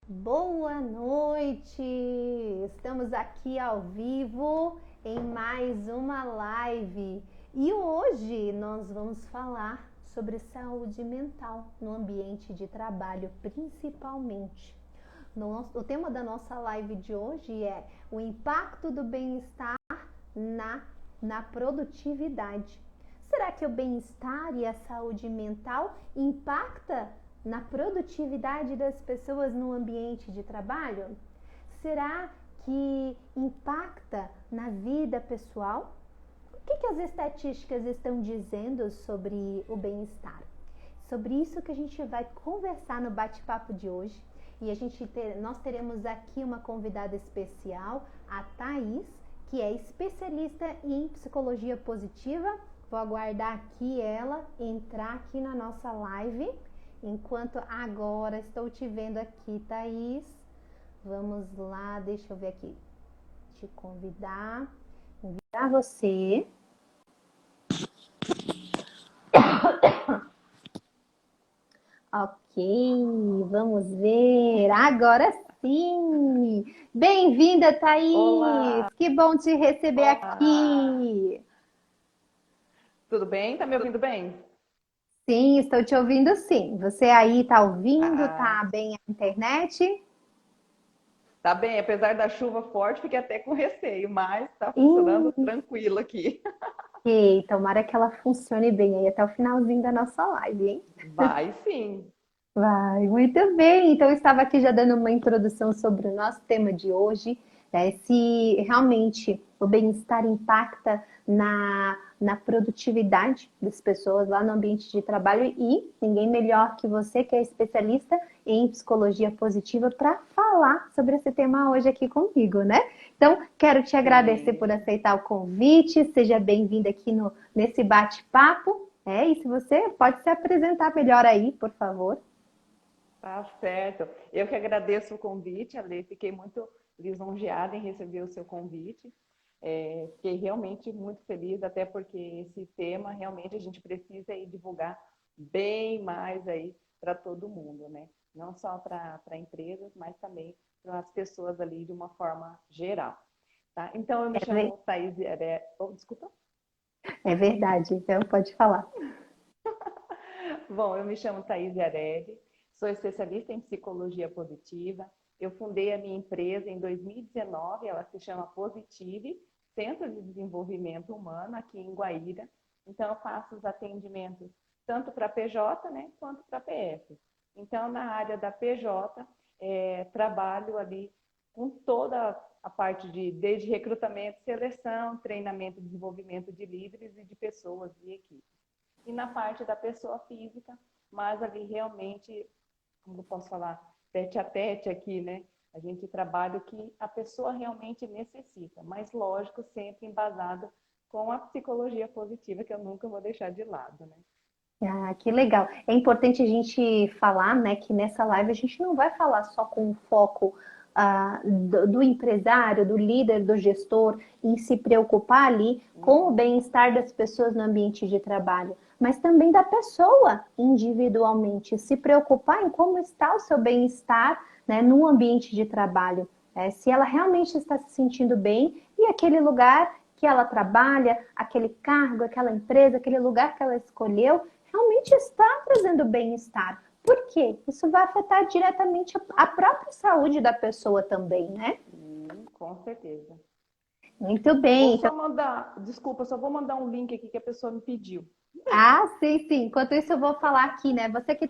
Boa noite! Estamos aqui ao vivo em mais uma live e hoje nós vamos falar sobre saúde mental no ambiente de trabalho, principalmente. O tema da nossa live de hoje é o impacto do bem-estar na produtividade. Será que o bem-estar e a saúde mental impacta na produtividade das pessoas no ambiente de trabalho? Será que impacta na vida pessoal? O que as estatísticas estão dizendo sobre o bem-estar? Sobre isso que a gente vai conversar no bate-papo de hoje. E nós teremos aqui uma convidada especial, a Thaís, que é especialista em psicologia positiva. Vou aguardar aqui ela entrar aqui na nossa live. Enquanto agora estou te vendo aqui, Thaís. Vamos lá, deixa eu ver aqui. Te convidar você. Ok, vamos ver. Agora sim! Bem-vinda, Thaís! Olá! Que bom te receber Olá! aqui! Tudo bem? Tá me ouvindo bem? Sim, estou te ouvindo sim. Você aí tá ouvindo? Ah, Tá bem a internet? tá bem, apesar da chuva forte, fiquei até com receio, mas tá funcionando Ih, tranquilo aqui. tomara que ela funcione bem aí até o finalzinho da nossa live, hein? Vai sim. Vai, muito bem. Então, eu estava aqui já dando uma introdução sobre o nosso tema de hoje, né? Se realmente o bem-estar impacta na produtividade das pessoas lá no ambiente de trabalho e ninguém melhor que você, que é especialista em psicologia positiva, para falar sobre esse tema hoje aqui comigo, né? Então, quero te agradecer por Sim, aceitar o convite, seja bem-vinda aqui nesse bate-papo. E se você pode se apresentar melhor aí, por favor. tá certo. Eu que agradeço o convite, Ale, fiquei muito lisonjeada em receber o seu convite. Fiquei realmente muito feliz, até porque esse tema realmente a gente precisa aí divulgar bem mais aí para todo mundo, né? Não só para empresas, mas também para as pessoas ali de uma forma geral, tá? Então eu me É, ver- chamo Thaís desculpa. é verdade, então pode falar. Bom, eu me chamo Thaís Yaredi, sou especialista em psicologia positiva. Eu fundei a minha empresa em 2019, ela se chama Positive, Centro de Desenvolvimento Humano, aqui em Guaíra. Então, eu faço os atendimentos tanto para PJ, né, quanto para PF. Então, na área da PJ, trabalho ali com toda a parte desde recrutamento, seleção, treinamento e desenvolvimento de líderes e de pessoas e equipes. E na parte da pessoa física, mas ali realmente, como eu posso falar, tete a tete aqui, né? A gente trabalha o que a pessoa realmente necessita, mas lógico, sempre embasado com a psicologia positiva, que eu nunca vou deixar de lado, né? Ah, que legal. É importante a gente falar, né, que nessa live a gente não vai falar só com o foco do empresário, do líder, do gestor, em se preocupar ali com o Uhum. bem-estar das pessoas no ambiente de trabalho, mas também da pessoa individualmente, se preocupar em como está o seu bem-estar, né, no ambiente de trabalho. Se ela realmente está se sentindo bem e aquele lugar que ela trabalha, aquele cargo, aquela empresa, aquele lugar que ela escolheu, realmente está trazendo bem-estar. Por quê? Isso vai afetar diretamente a própria saúde da pessoa também, né? Com certeza. Muito Vou bem. Então, só mandar, desculpa, só vou mandar um link aqui que a pessoa me pediu. sim, sim. Enquanto isso, eu vou falar aqui, né? Você que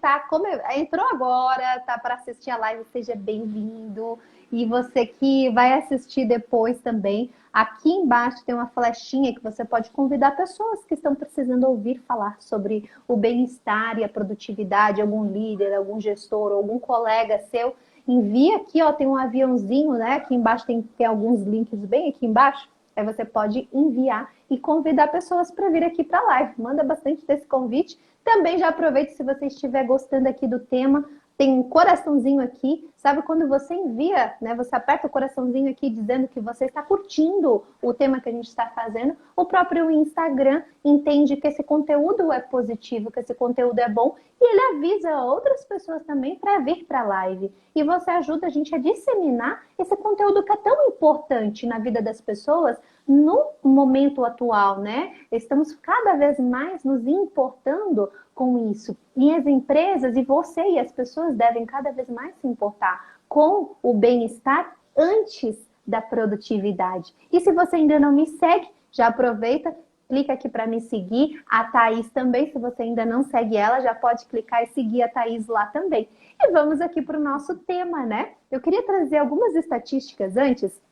entrou agora, tá para assistir a live, seja bem-vindo. E você que vai assistir depois também, aqui embaixo tem uma flechinha que você pode convidar pessoas que estão precisando ouvir falar sobre o bem-estar e a produtividade, algum líder, algum gestor, algum colega seu. Envia aqui, ó, tem um aviãozinho, né? Aqui embaixo tem alguns links bem aqui embaixo. Aí você pode enviar e convidar pessoas para vir aqui para a live. Manda bastante desse convite. Também já aproveite, se você estiver gostando aqui do tema, tem um coraçãozinho aqui. Sabe quando você envia, né? Você aperta o coraçãozinho aqui dizendo que você está curtindo o tema que a gente está fazendo. O próprio Instagram entende que esse conteúdo é positivo, que esse conteúdo é bom e ele avisa outras pessoas também para vir para a live. E você ajuda a gente a disseminar esse conteúdo que é tão importante na vida das pessoas no momento atual, né? Estamos cada vez mais nos importando com isso. E as empresas, e você e as pessoas devem cada vez mais se importar com o bem-estar antes da produtividade. E se você ainda não me segue, já aproveita, clica aqui para me seguir. A Thaís também, se você ainda não segue ela, já pode clicar e seguir a Thaís lá também. E vamos aqui para o nosso tema, né? Eu queria trazer algumas estatísticas antes,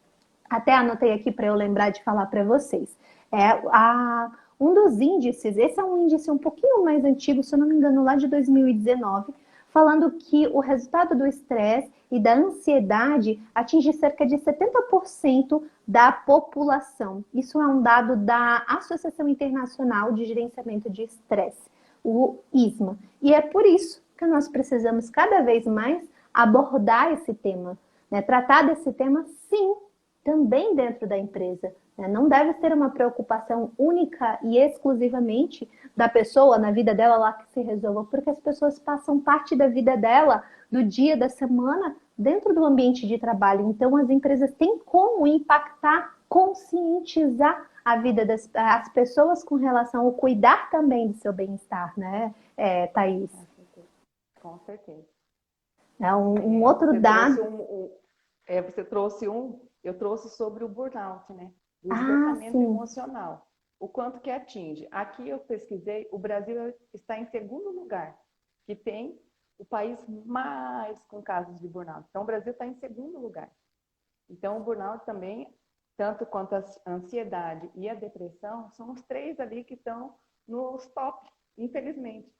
até anotei aqui para eu lembrar de falar para vocês. Um dos índices, esse é um índice um pouquinho mais antigo, se eu não me engano, lá de 2019, falando que o resultado do estresse e da ansiedade atinge cerca de 70% da população. Isso é um dado da Associação Internacional de Gerenciamento de Estresse, o ISMA. E é por isso que nós precisamos cada vez mais abordar esse tema, né? Tratar desse tema, sim, também dentro da empresa. Né? Não deve ser uma preocupação única e exclusivamente da pessoa, na vida dela lá que se resolva, porque as pessoas passam parte da vida dela, do dia, da semana, dentro do ambiente de trabalho. Então, as empresas têm como impactar, conscientizar a vida das pessoas com relação ao cuidar também do seu bem-estar, né, Thaís? Com certeza. É um outro dado. Você trouxe eu trouxe sobre o burnout, né? O Ah, esgotamento sim. emocional. O quanto que atinge. Aqui eu pesquisei, o Brasil está em segundo lugar, que tem o país mais com casos de burnout. Então, o Brasil está em segundo lugar. Então, o burnout também, tanto quanto a ansiedade e a depressão, são os três ali que estão nos top, infelizmente,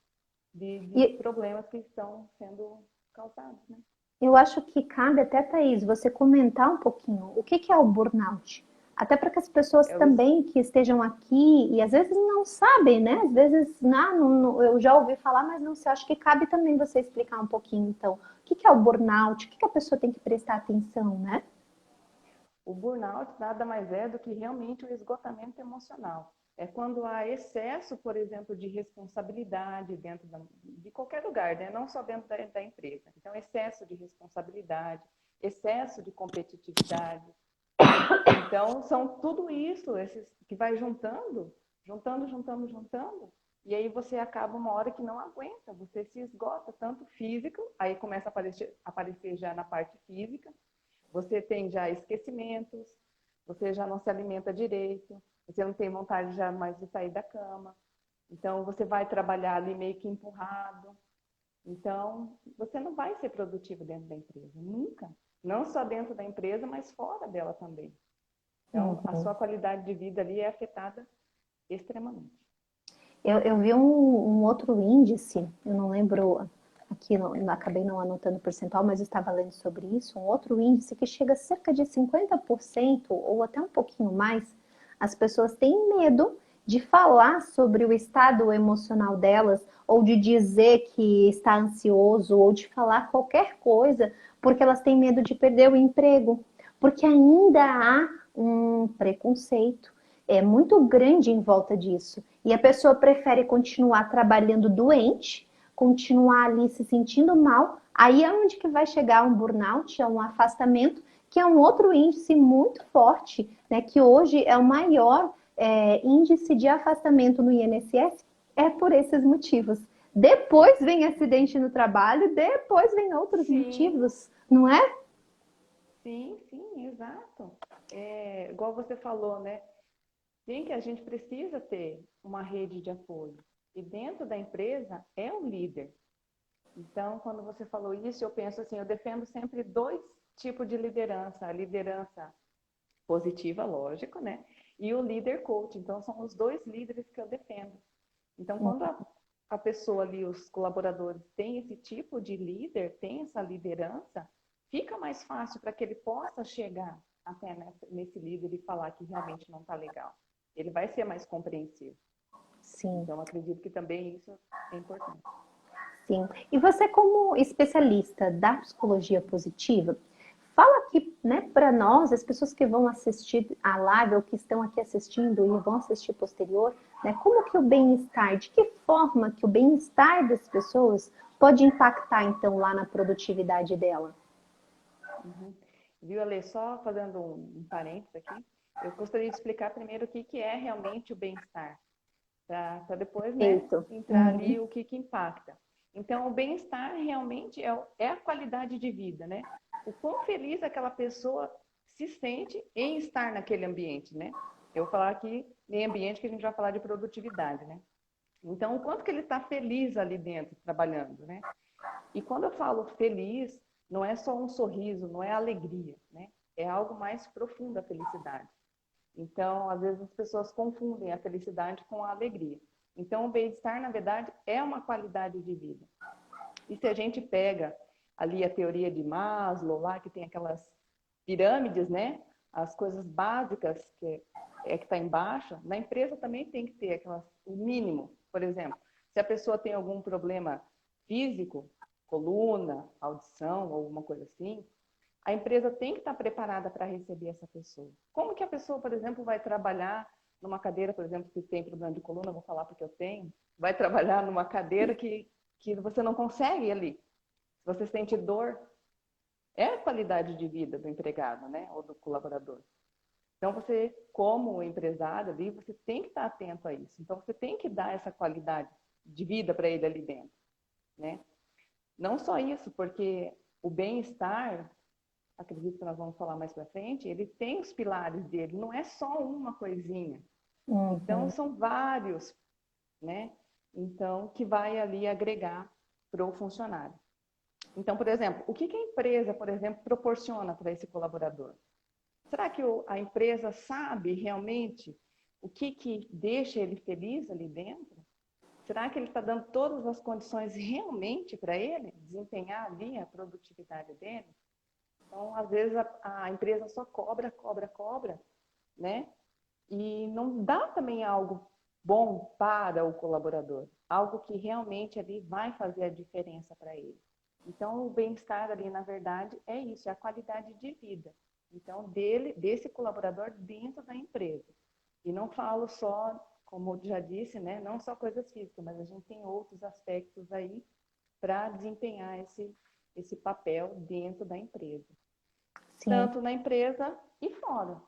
de problemas que estão sendo causados, né? Eu acho que cabe até, Thaís, você comentar um pouquinho o que é o burnout. Até para que as pessoas É o, também que estejam aqui e às vezes não sabem, né? Às vezes eu já ouvi falar, mas não sei. Acho que cabe também você explicar um pouquinho, então, o que é o burnout, o que a pessoa tem que prestar atenção, né? o burnout nada mais é do que realmente o esgotamento emocional. É quando há excesso, por exemplo, de responsabilidade dentro de qualquer lugar, né? Não só dentro da empresa. Então, excesso de responsabilidade, excesso de competitividade. Então, são tudo isso que vai juntando, e aí você acaba uma hora que não aguenta, você se esgota, tanto físico, aí começa a aparecer já na parte física, você tem já esquecimentos, você já não se alimenta direito, você não tem vontade já mais de sair da cama. Então, você vai trabalhar ali meio que empurrado. Então, você não vai ser produtivo dentro da empresa, nunca. Não só dentro da empresa, mas fora dela também. Então, a sua qualidade de vida ali é afetada extremamente. Eu vi um outro índice, eu não lembro aqui, acabei não anotando o percentual, mas eu estava lendo sobre isso, um outro índice que chega a cerca de 50% ou até um pouquinho mais, as pessoas têm medo de falar sobre o estado emocional delas, ou de dizer que está ansioso, ou de falar qualquer coisa, porque elas têm medo de perder o emprego, porque ainda há um preconceito muito grande em volta disso. E a pessoa prefere continuar trabalhando doente, continuar ali se sentindo mal. Aí é onde que vai chegar um burnout, é um afastamento, que é um outro índice muito forte, né? Que hoje é o maior índice de afastamento no INSS, é por esses motivos. Depois vem acidente no trabalho, depois vem outros Sim, motivos, não é? sim, exato. Igual você falou, né? Sim, que a gente precisa ter uma rede de apoio. E dentro da empresa é um líder. Então, quando você falou isso, eu penso assim, eu defendo sempre dois tipos de liderança. A liderança positiva, lógico, né? E o líder coach. Então, são os dois líderes que eu defendo. Então, quando a pessoa ali, os colaboradores, têm esse tipo de líder, tem essa liderança, fica mais fácil para que ele possa chegar até nesse líder e falar que realmente não está legal. Ele vai ser mais compreensivo. Sim. Então, acredito que também isso é importante. Sim. E você, como especialista da psicologia positiva, fala aqui, né, para nós, as pessoas que vão assistir a live ou que estão aqui assistindo e vão assistir posterior, né, como que o bem-estar, de que forma que o bem-estar das pessoas pode impactar, então, lá na produtividade dela? Uhum. Viu, Ale? Só fazendo um parênteses aqui, eu gostaria de explicar primeiro o que é realmente o bem-estar, para depois, né, Perfeito. entrar ali o que impacta. Então, o bem-estar realmente é a qualidade de vida, né? O quão feliz aquela pessoa se sente em estar naquele ambiente, né? Eu vou falar aqui em ambiente que a gente vai falar de produtividade, né? Então, o quanto que ele está feliz ali dentro, trabalhando, né? E quando eu falo feliz, não é só um sorriso, não é alegria, né? É algo mais profundo a felicidade. Então, às vezes as pessoas confundem a felicidade com a alegria. Então, o bem-estar, na verdade, é uma qualidade de vida. E se a gente pega ali a teoria de Maslow, lá que tem aquelas pirâmides, né? As coisas básicas que está embaixo, na empresa também tem que ter o mínimo. Por exemplo, se a pessoa tem algum problema físico, coluna, audição, ou alguma coisa assim, a empresa tem que estar preparada para receber essa pessoa. Como que a pessoa, por exemplo, vai trabalhar numa cadeira, por exemplo, que tem problema de coluna, vou falar porque eu tenho, vai trabalhar numa cadeira que você não consegue ali. Se você sente dor, é a qualidade de vida do empregado, né? Ou do colaborador. Então, você, como empresário ali, você tem que estar atento a isso. Então, você tem que dar essa qualidade de vida para ele ali dentro, né? Não só isso, porque o bem-estar, acredito que nós vamos falar mais para frente, ele tem os pilares dele, não é só uma coisinha. Então, são vários, né? Então, que vai ali agregar para o funcionário. Então, por exemplo, o que a empresa, por exemplo, proporciona para esse colaborador? Será que a empresa sabe realmente o que deixa ele feliz ali dentro? Será que ele está dando todas as condições realmente para ele desempenhar ali a produtividade dele? Então, às vezes, a empresa só cobra, né? E não dá também algo bom para o colaborador, algo que realmente ali vai fazer a diferença para ele. Então, o bem-estar ali, na verdade, é isso, é a qualidade de vida. Então, desse colaborador dentro da empresa. E não falo só, como eu já disse, né, não só coisas físicas, mas a gente tem outros aspectos aí para desempenhar esse papel dentro da empresa. Sim. Tanto na empresa e fora.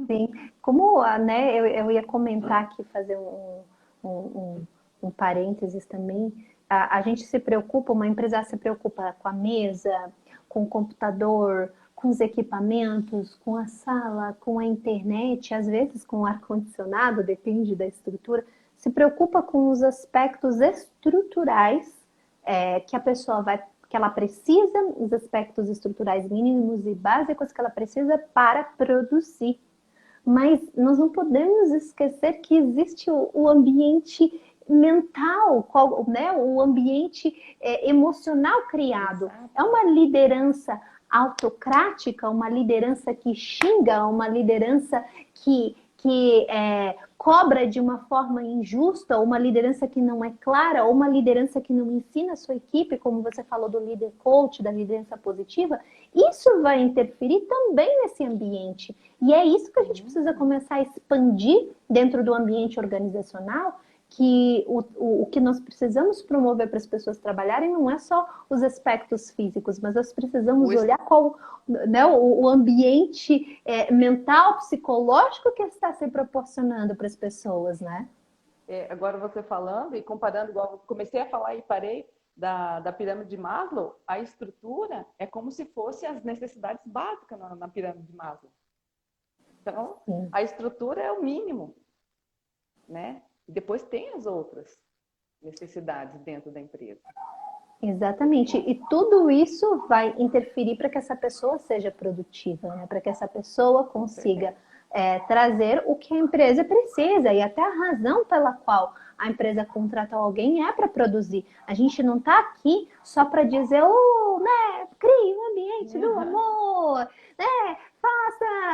Sim. Como, né, eu ia comentar aqui, fazer um parênteses também. A gente se preocupa, uma empresa se preocupa com a mesa, com o computador, com os equipamentos, com a sala, com a internet, às vezes com o ar-condicionado, depende da estrutura. Se preocupa com os aspectos estruturais que a pessoa que ela precisa, os aspectos estruturais mínimos e básicos que ela precisa para produzir. Mas nós não podemos esquecer que existe o ambiente mental, né? O ambiente emocional criado. Exato. É uma liderança autocrática, uma liderança que xinga, uma liderança que cobra de uma forma injusta, ou uma liderança que não é clara, ou uma liderança que não ensina a sua equipe, como você falou do líder coach, da liderança positiva. Isso vai interferir também nesse ambiente. E é isso que a gente precisa começar a expandir dentro do ambiente organizacional, que o que nós precisamos promover para as pessoas trabalharem não é só os aspectos físicos, mas nós precisamos olhar qual, né, o ambiente mental, psicológico que está se proporcionando para as pessoas, né? Agora você falando e comparando, igual eu comecei a falar e parei, da pirâmide de Maslow, a estrutura é como se fosse as necessidades básicas na pirâmide de Maslow. Então, a estrutura é o mínimo, né? E depois tem as outras necessidades dentro da empresa. Exatamente. E tudo isso vai interferir para que essa pessoa seja produtiva, né? Para que essa pessoa consiga trazer o que a empresa precisa e até a razão pela qual a empresa contrata alguém é para produzir. A gente não está aqui só para dizer, né, crie um ambiente do amor, né,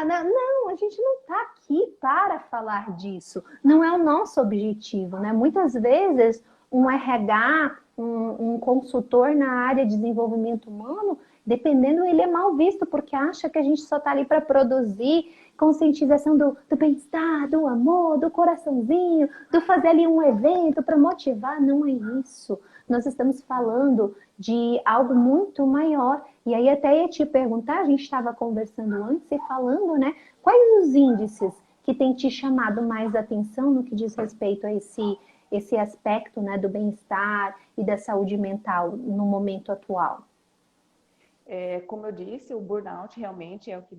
Não, a gente não está aqui para falar disso. Não é o nosso objetivo, né? Muitas vezes um RH, um consultor na área de desenvolvimento humano, dependendo, ele é mal visto porque acha que a gente só está ali para produzir conscientização do bem-estar, do amor, do coraçãozinho, do fazer ali um evento para motivar. Não é isso. Nós estamos falando de algo muito maior. E aí até ia te perguntar, a gente estava conversando antes e falando, né? Quais os índices que têm te chamado mais atenção no que diz respeito a esse aspecto, né, do bem-estar e da saúde mental no momento atual? Como eu disse, o burnout realmente é o que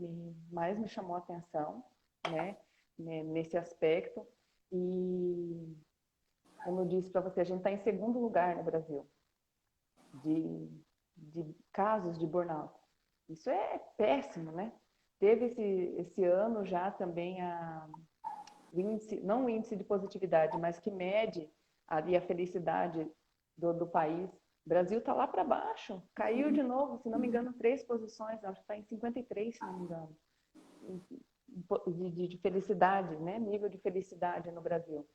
mais me chamou a atenção, né, nesse aspecto. E, como eu disse para você, a gente está em segundo lugar no Brasil de casos de burnout. Isso é péssimo, né? Teve esse ano já também o índice, não o índice de positividade, mas que mede ali a felicidade do país. O Brasil está lá para baixo, caiu de novo, se não me engano, 3 posições, acho que está em 53, se não me engano, de felicidade, né? Nível de felicidade no Brasil.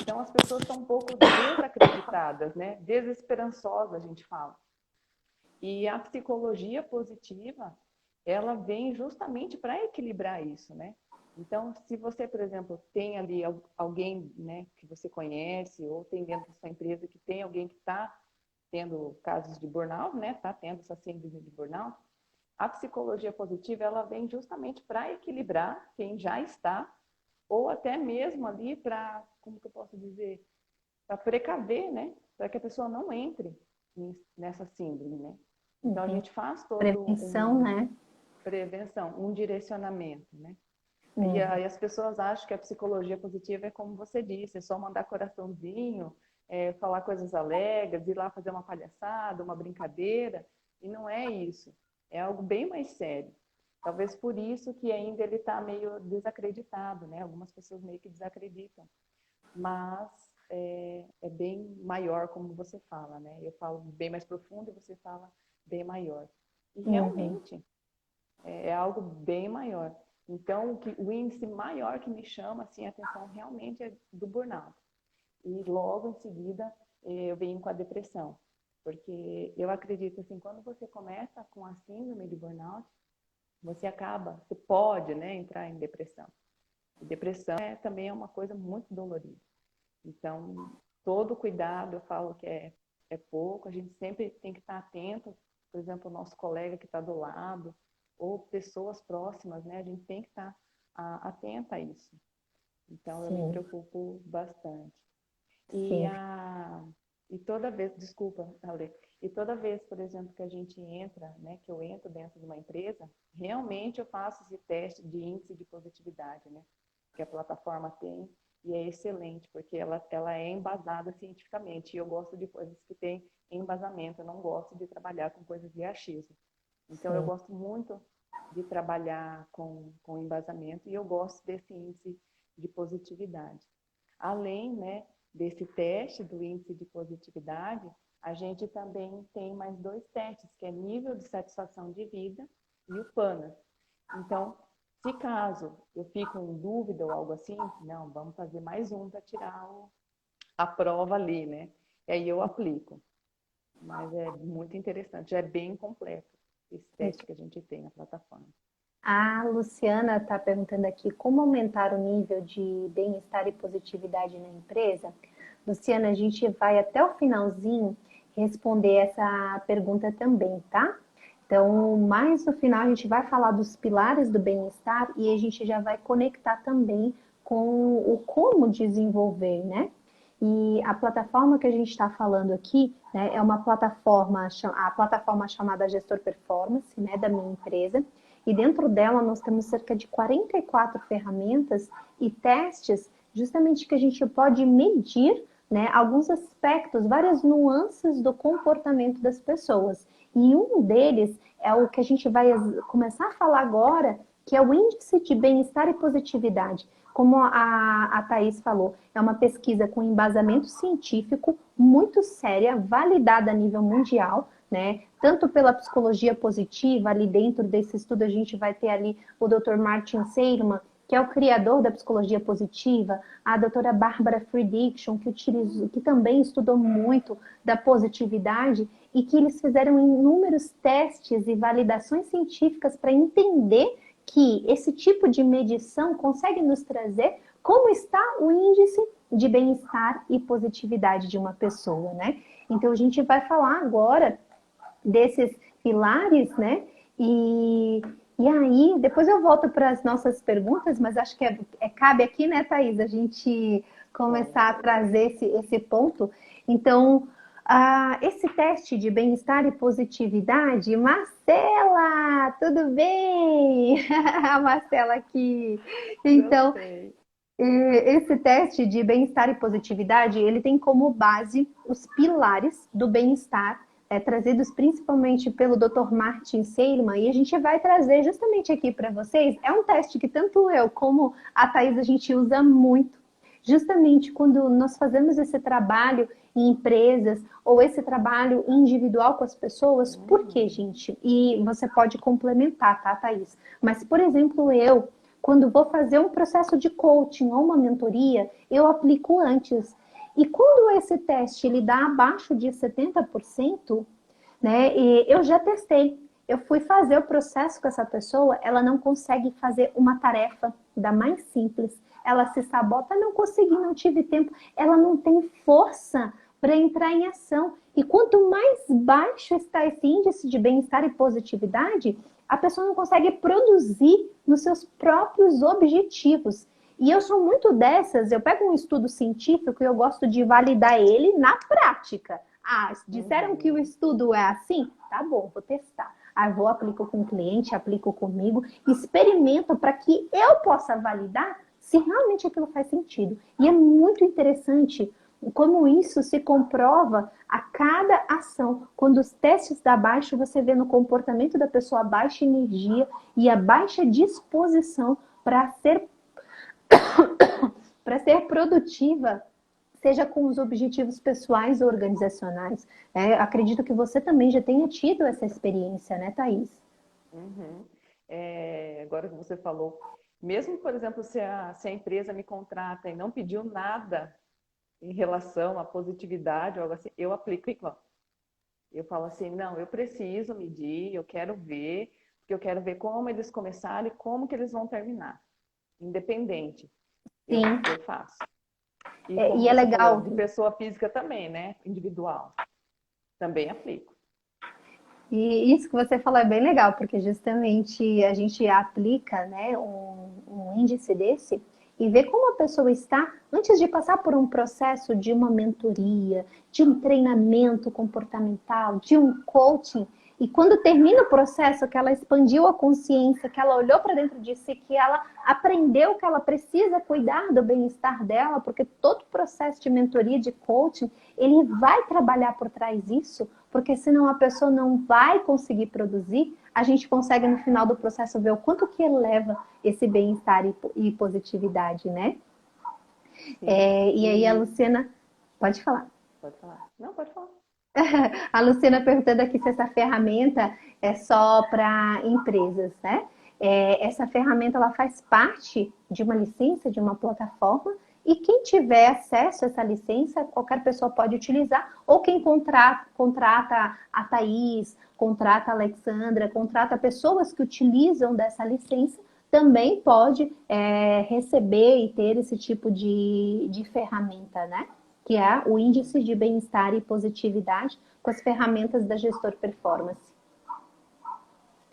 Então, as pessoas estão um pouco desacreditadas, né? Desesperançosas, a gente fala. E a psicologia positiva, ela vem justamente para equilibrar isso, né? Então, se você, por exemplo, tem ali alguém, né, que você conhece, ou tem dentro da sua empresa que tem alguém que está tendo casos de burnout, né, está tendo essa síndrome de burnout, a psicologia positiva, ela vem justamente para equilibrar quem já está, ou até mesmo ali para, como que eu posso dizer, para precaver, né, para que a pessoa não entre nessa síndrome, né. Então, a gente faz todo prevenção, né? Prevenção, um direcionamento, né. Uhum. E aí as pessoas acham que a psicologia positiva é como você disse, é só mandar coraçãozinho, falar coisas alegres, ir lá fazer uma palhaçada, uma brincadeira, e não é isso. É algo bem mais sério. Talvez por isso que ainda ele está meio desacreditado, né? Algumas pessoas meio que desacreditam. Mas é bem maior, como você fala, né? Eu falo bem mais profundo e você fala bem maior. E realmente é algo bem maior. Então, o índice maior que me chama assim, a atenção realmente é do burnout. E logo em seguida eu venho com a depressão. Porque eu acredito assim, quando você começa com a síndrome de burnout, você pode, né, entrar em depressão. E depressão também é uma coisa muito dolorida. Então, todo cuidado, eu falo que é pouco, a gente sempre tem que estar atento, por exemplo, o nosso colega que está do lado, ou pessoas próximas, né? A gente tem que estar atenta a isso. Então, eu me preocupo bastante. E toda vez, desculpa, Ale, e toda vez, por exemplo, que a gente entra, né, que eu entro dentro de uma empresa, realmente eu faço esse teste de índice de positividade, né, que a plataforma tem, e é excelente, porque ela é embasada cientificamente, e eu gosto de coisas que têm embasamento, eu não gosto de trabalhar com coisas de achismo. Então, eu gosto muito de trabalhar com embasamento, e eu gosto desse índice de positividade. Além, né, desse teste do índice de positividade, a gente também tem mais 2 testes, que é nível de satisfação de vida e o PANAS. Então, se caso eu fico em dúvida ou algo assim, não, vamos fazer mais um para tirar a prova ali, né? E aí eu aplico. Mas é muito interessante, já é bem completo esse teste que a gente tem na plataforma. A Luciana está perguntando aqui como aumentar o nível de bem-estar e positividade na empresa. Luciana, a gente vai até o finalzinho responder essa pergunta também, tá? Então, mais no final a gente vai falar dos pilares do bem-estar e a gente já vai conectar também com o como desenvolver, né? E a plataforma que a gente está falando aqui, né, é uma plataforma, a plataforma chamada Gestor Performance, né, da minha empresa. E dentro dela nós temos cerca de 44 ferramentas e testes, justamente que a gente pode medir, né, alguns aspectos, várias nuances do comportamento das pessoas. E um deles é o que a gente vai começar a falar agora, que é o índice de bem-estar e positividade. Como a Thaís falou, é uma pesquisa com embasamento científico muito séria, validada a nível mundial, né? Tanto pela psicologia positiva, ali dentro desse estudo a gente vai ter ali o Dr. Martin Seligman, que é o criador da psicologia positiva, a doutora Barbara Fredrickson, que também estudou muito da positividade e que eles fizeram inúmeros testes e validações científicas para entender que esse tipo de medição consegue nos trazer como está o índice de bem-estar e positividade de uma pessoa, né? Então a gente vai falar agora desses pilares, né? E aí, depois eu volto para as nossas perguntas, mas acho que cabe aqui, né, Thaís, a gente começar a trazer esse ponto. Então, esse teste de bem-estar e positividade, Marcela, tudo bem? A Marcela aqui. Então, esse teste de bem-estar e positividade, ele tem como base os pilares do bem-estar, trazidos principalmente pelo Dr. Martin Seligman, e a gente vai trazer justamente aqui para vocês. É um teste que tanto eu como a Thaís a gente usa muito, justamente quando nós fazemos esse trabalho em empresas ou esse trabalho individual com as pessoas. Por quê, gente? E você pode complementar, tá, Thaís? Mas, por exemplo, quando vou fazer um processo de coaching ou uma mentoria, eu aplico antes. E quando esse teste ele dá abaixo de 70%, né, eu já testei. Eu fui fazer o processo com essa pessoa, ela não consegue fazer uma tarefa da mais simples. Ela se sabota, não consegui, não tive tempo. Ela não tem força para entrar em ação. E quanto mais baixo está esse índice de bem-estar e positividade, a pessoa não consegue produzir nos seus próprios objetivos. E eu sou muito dessas, eu pego um estudo científico e eu gosto de validar ele na prática. Disseram que o estudo é assim? Tá bom, vou testar. Vou aplico com o cliente, aplico comigo, experimento para que eu possa validar se realmente aquilo faz sentido. E é muito interessante como isso se comprova a cada ação. Quando os testes dão baixo, você vê no comportamento da pessoa a baixa energia e a baixa disposição para ser produtiva, seja com os objetivos pessoais ou organizacionais. Acredito que você também já tenha tido essa experiência, né, Thaís? Uhum. Agora que você falou, mesmo, por exemplo, se a empresa me contrata e não pediu nada em relação à positividade ou algo assim, eu aplico igual. Eu falo assim, não, eu preciso medir, eu quero ver, porque eu quero ver como eles começaram e como que eles vão terminar. Independente. Eu faço. E como E é você falou, legal. de pessoa física também, né? Individual. Também aplico. E isso que você falou é bem legal, porque justamente a gente aplica, né, um índice desse e vê como a pessoa está antes de passar por um processo de uma mentoria, de um treinamento comportamental, de um coaching. E quando termina o processo, que ela expandiu a consciência, que ela olhou para dentro de si, que ela aprendeu que ela precisa cuidar do bem-estar dela, porque todo processo de mentoria, de coaching, ele vai trabalhar por trás disso, porque senão a pessoa não vai conseguir produzir. A gente consegue no final do processo ver o quanto que eleva esse bem-estar e positividade, né? E aí a Luciana, pode falar. Pode falar. Não, pode falar. A Luciana perguntando aqui se essa ferramenta é só para empresas, né? Essa ferramenta ela faz parte de uma licença, de uma plataforma, e quem tiver acesso a essa licença, qualquer pessoa pode utilizar, ou quem contrata a Thaís, contrata a Alexandra, contrata pessoas que utilizam dessa licença, também pode receber e ter esse tipo de ferramenta, né? Que é o índice de bem-estar e positividade com as ferramentas da Gestor Performance.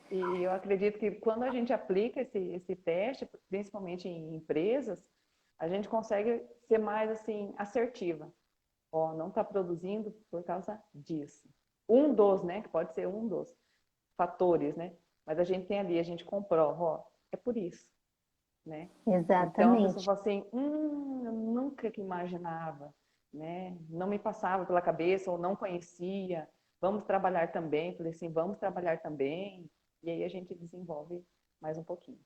E eu acredito que quando a gente aplica esse teste, principalmente em empresas, a gente consegue ser mais assim assertiva. Não está produzindo por causa disso. Um dos, né? Que pode ser um dos fatores, né? Mas a gente tem ali, a gente comprova, é por isso, né? Exatamente. Então a pessoa fala assim, eu nunca que imaginava, né? Não me passava pela cabeça ou não conhecia. Vamos trabalhar também. Falei assim, vamos trabalhar também. E aí a gente desenvolve mais um pouquinho.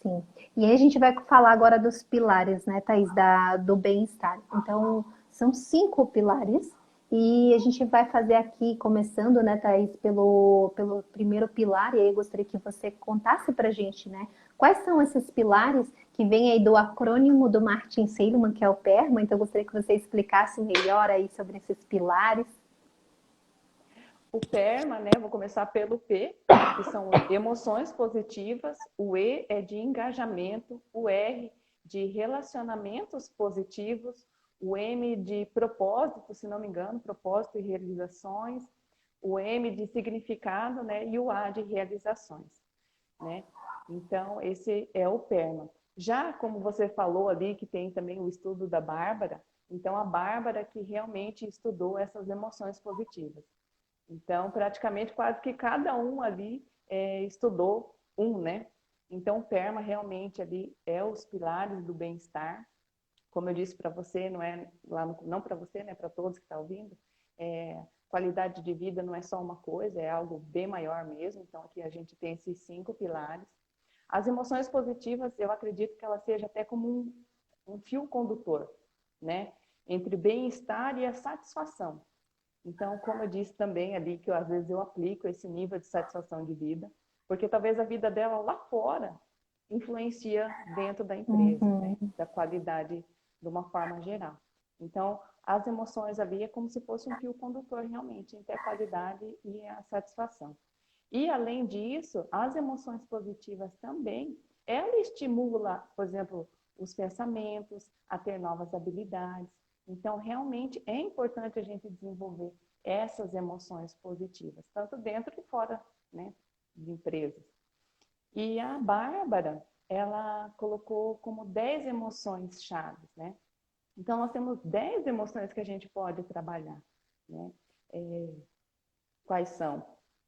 Sim. E aí a gente vai falar agora dos pilares, né, Thaís, do bem-estar. Então, são 5 pilares E a gente vai fazer aqui, começando, né, Thaís, pelo primeiro pilar, e aí eu gostaria que você contasse pra gente, né, quais são esses pilares que vêm aí do acrônimo do Martin Seligman, que é o PERMA, então eu gostaria que você explicasse melhor aí sobre esses pilares. O PERMA, né? Vou começar pelo P, que são emoções positivas. O E é de engajamento. O R de relacionamentos positivos. O M de propósito, se não me engano, propósito e realizações. O M de significado, né? E o A de realizações, né? Então, esse é o PERMA. Já como você falou ali, que tem também o estudo da Bárbara, então a Bárbara que realmente estudou essas emoções positivas. Então, praticamente quase que cada um ali estudou um, né? Então, o PERMA realmente ali é os pilares do bem-estar. Como eu disse para você, não é lá no, não para você, né? Para todos que estão ouvindo, qualidade de vida não é só uma coisa, é algo bem maior mesmo. Então, aqui a gente tem esses 5 pilares. As emoções positivas, eu acredito que ela seja até como um fio condutor, né? Entre bem-estar e a satisfação. Então, como eu disse também ali, que às vezes eu aplico esse nível de satisfação de vida, porque talvez a vida dela lá fora influencia dentro da empresa, né? Uhum. Da qualidade de uma forma geral. Então, as emoções ali é como se fosse um fio condutor realmente entre a qualidade e a satisfação. E, além disso, as emoções positivas também, ela estimula, por exemplo, os pensamentos, a ter novas habilidades. Então, realmente é importante a gente desenvolver essas emoções positivas, tanto dentro e fora, né, de empresas. E a Bárbara, ela colocou como 10 emoções chaves, né? Então, nós temos 10 emoções que a gente pode trabalhar, né? Quais são?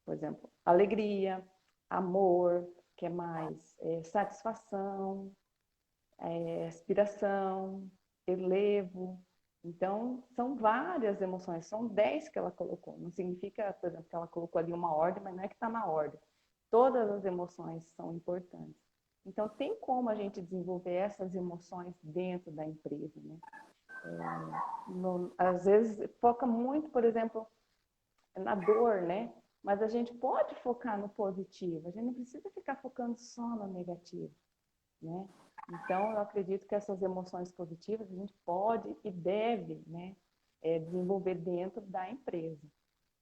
Por exemplo, alegria, amor, que é mais satisfação, aspiração, elevo. Então, são várias emoções, são 10 que ela colocou. Não significa, por exemplo, que ela colocou ali uma ordem, mas não é que está na ordem. Todas as emoções são importantes. Então, tem como a gente desenvolver essas emoções dentro da empresa, né? Às vezes, foca muito, por exemplo, na dor, né? Mas a gente pode focar no positivo, a gente não precisa ficar focando só no negativo, né? Então, eu acredito que essas emoções positivas a gente pode e deve, né, desenvolver dentro da empresa.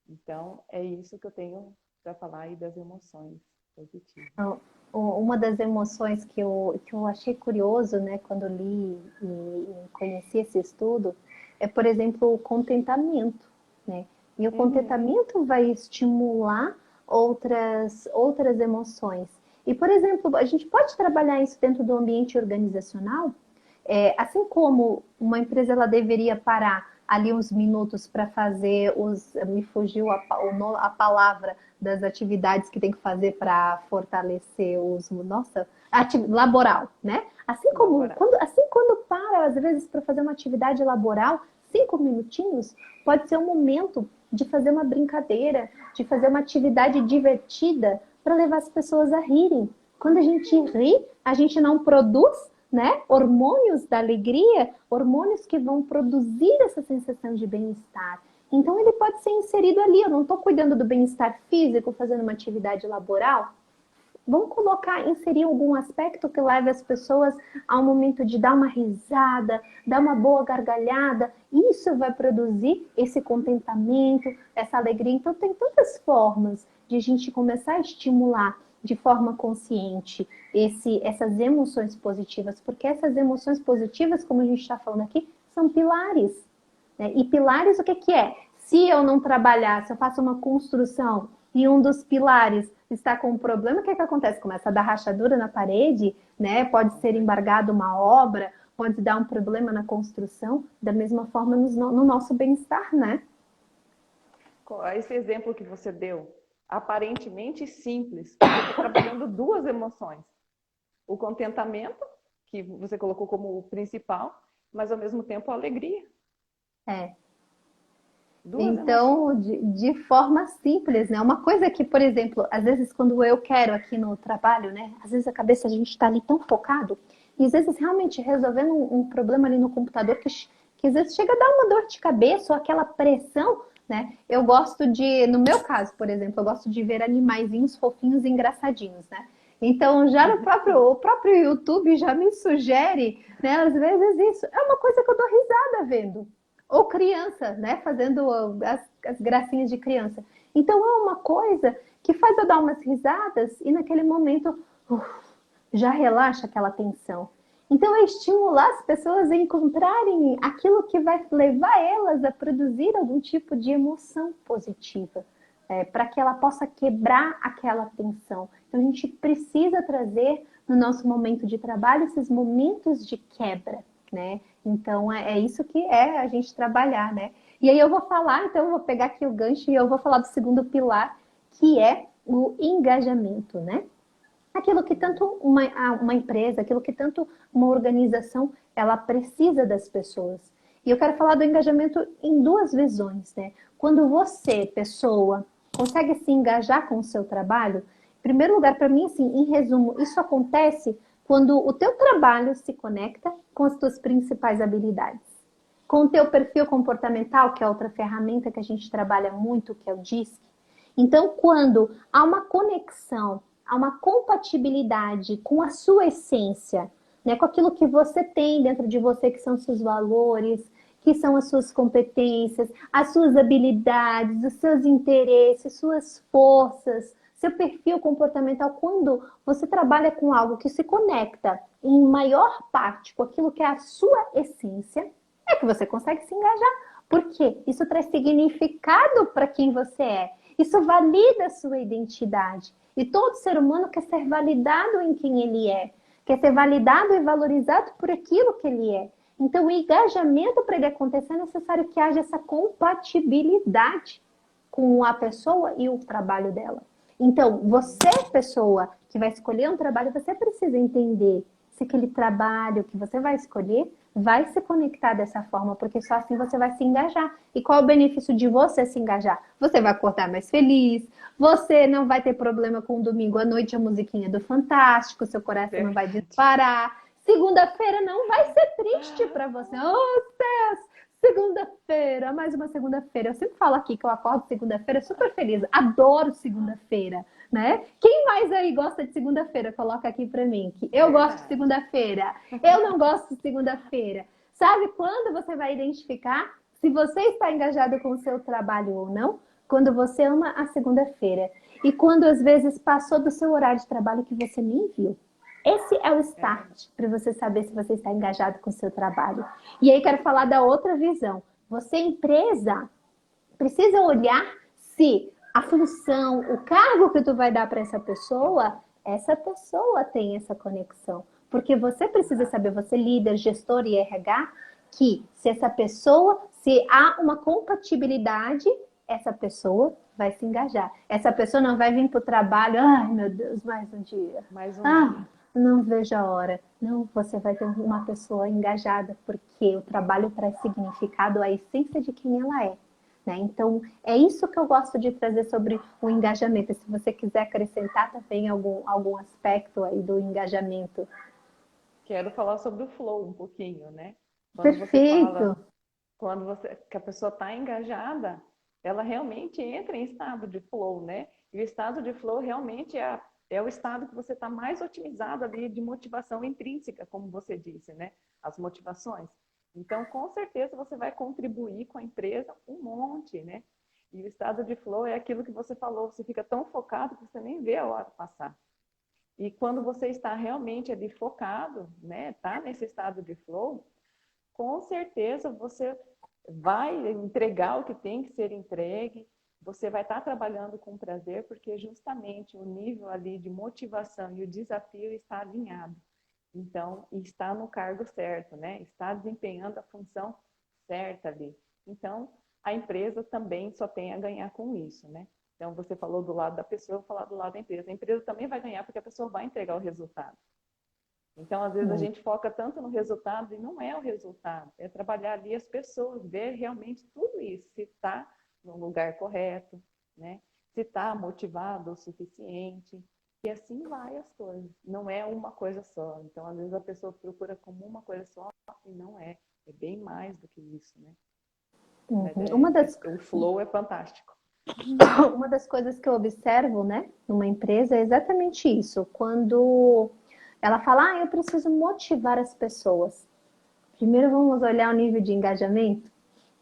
Então, é isso que eu tenho para falar aí das emoções positivas. Então, uma das emoções que eu achei curioso, né, quando li e conheci esse estudo, é, por exemplo, o contentamento, né? E o Uhum. contentamento vai estimular outras emoções. E, por exemplo, a gente pode trabalhar isso dentro do ambiente organizacional, assim como uma empresa ela deveria parar ali uns minutos para fazer me fugiu a palavra das atividades que tem que fazer para fortalecer nossa, laboral, né? Laboral. Assim quando para às vezes para fazer uma atividade laboral, 5 minutinhos pode ser um momento de fazer uma brincadeira, de fazer uma atividade divertida para levar as pessoas a rirem. Quando a gente ri, a gente não produz, né, hormônios da alegria, hormônios que vão produzir essa sensação de bem-estar. Então ele pode ser inserido ali. Eu não estou cuidando do bem-estar físico, fazendo uma atividade laboral. Vamos colocar, inserir algum aspecto que leve as pessoas a um momento de dar uma risada, dar uma boa gargalhada. Isso vai produzir esse contentamento, essa alegria. Então tem tantas formas de a gente começar a estimular de forma consciente essas emoções positivas, porque essas emoções positivas, como a gente está falando aqui, são pilares, né? E pilares, o que que é? Se eu não trabalhar, se eu faço uma construção e um dos pilares está com um problema, o que que acontece? Começa a dar rachadura na parede, né? Pode ser embargado uma obra, pode dar um problema na construção, da mesma forma no nosso bem-estar, né? Esse exemplo que você deu, aparentemente simples, você está trabalhando duas emoções. O contentamento, que você colocou como o principal, mas ao mesmo tempo a alegria. É. Duas emoções. Então, de forma simples, né? Uma coisa que, por exemplo, às vezes quando eu quero aqui no trabalho, né? Às vezes a cabeça a gente está ali tão focado e às vezes realmente resolvendo um problema ali no computador que às vezes chega a dar uma dor de cabeça ou aquela pressão, né? Eu gosto de, no meu caso, por exemplo, eu gosto de ver animaizinhos fofinhos e engraçadinhos, né? Então, já no o próprio YouTube já me sugere, né? Às vezes isso é uma coisa que eu dou risada vendo. Ou criança, né? Fazendo as gracinhas de criança. Então, é uma coisa que faz eu dar umas risadas e naquele momento já relaxa aquela tensão. Então, é estimular as pessoas a encontrarem aquilo que vai levar elas a produzir algum tipo de emoção positiva, para que ela possa quebrar aquela tensão. Então, a gente precisa trazer no nosso momento de trabalho esses momentos de quebra, né? Então, é isso que é a gente trabalhar, né? E aí eu vou falar, então, eu vou pegar aqui o gancho e eu vou falar do segundo pilar, que é o engajamento, né? Aquilo que tanto uma empresa, aquilo que tanto uma organização, ela precisa das pessoas. E eu quero falar do engajamento em duas visões, né? Quando você, pessoa, consegue se engajar com o seu trabalho, em primeiro lugar, para mim, assim, em resumo, isso acontece quando o teu trabalho se conecta com as tuas principais habilidades. Com o teu perfil comportamental, que é outra ferramenta que a gente trabalha muito, que é o DISC. Então, quando há uma conexão, há uma compatibilidade com a sua essência, né, com aquilo que você tem dentro de você, que são seus valores, que são as suas competências, as suas habilidades, os seus interesses, suas forças, seu perfil comportamental, quando você trabalha com algo que se conecta em maior parte com aquilo que é a sua essência, é que você consegue se engajar. Por quê? Isso traz significado para quem você é. Isso valida a sua identidade. E todo ser humano quer ser validado em quem ele é. Quer ser validado e valorizado por aquilo que ele é. Então, o engajamento para ele acontecer é necessário que haja essa compatibilidade com a pessoa e o trabalho dela. Então, você, pessoa que vai escolher um trabalho, você precisa entender se aquele trabalho que você vai escolher vai se conectar dessa forma, porque só assim você vai se engajar. E qual é o benefício de você se engajar? Você vai acordar mais feliz, você não vai ter problema com o domingo à noite, a musiquinha do Fantástico, seu coração não vai Verdade. disparar. Segunda-feira não vai ser triste para você. Oh, céus! Segunda-feira, mais uma segunda-feira. Eu sempre falo aqui que eu acordo segunda-feira super feliz. Adoro segunda-feira, né? Quem mais aí gosta de segunda-feira? Coloca aqui para mim. Que eu gosto de Verdade. segunda-feira. Eu não gosto de segunda-feira. Sabe quando você vai identificar se você está engajado com o seu trabalho ou não? Quando você ama a segunda-feira. E quando às vezes passou do seu horário de trabalho que você nem viu. Esse é o É verdade. start para você saber se você está engajado com o seu trabalho. E aí quero falar da outra visão. Você, empresa, precisa olhar se a função, o cargo que tu vai dar para essa pessoa tem essa conexão. Porque você precisa saber, você líder, gestor e RH, que se essa pessoa, se há uma compatibilidade, essa pessoa vai se engajar. Essa pessoa não vai vir para o trabalho, ai meu Deus, mais um dia. Mais um Ah, dia. não vejo a hora. Não, você vai ter uma pessoa engajada, porque o trabalho traz significado à essência de quem ela é. Né? Então, é isso que eu gosto de trazer sobre o engajamento. Se você quiser acrescentar também algum aspecto aí do engajamento. Quero falar sobre o flow um pouquinho, né? Quando você fala, Perfeito, quando você, que a pessoa está engajada, ela realmente entra em estado de flow, né? E o estado de flow realmente é o estado que você está mais otimizado ali de motivação intrínseca, como você disse, né? As motivações. Então, com certeza, você vai contribuir com a empresa um monte, né? E o estado de flow é aquilo que você falou, você fica tão focado que você nem vê a hora passar. E quando você está realmente ali focado, né? Tá nesse estado de flow, com certeza você vai entregar o que tem que ser entregue, você vai estar trabalhando com prazer, porque justamente o nível ali de motivação e o desafio está alinhado. Então, está no cargo certo, né? Está desempenhando a função certa ali. Então, a empresa também só tem a ganhar com isso, né? Então, você falou do lado da pessoa, eu vou falar do lado da empresa. A empresa também vai ganhar porque a pessoa vai entregar o resultado. Então, às vezes, a gente foca tanto no resultado e não é o resultado. É trabalhar ali as pessoas, ver realmente tudo isso, se está no lugar correto, né? Se está motivado o suficiente. E assim vai as coisas. Não é uma coisa só. Então, às vezes, a pessoa procura como uma coisa só e não é. É bem mais do que isso, né? Uhum. Mas o flow é fantástico. Uma das coisas que eu observo, né, numa empresa é exatamente isso. Quando ela fala, eu preciso motivar as pessoas. Primeiro vamos olhar o nível de engajamento,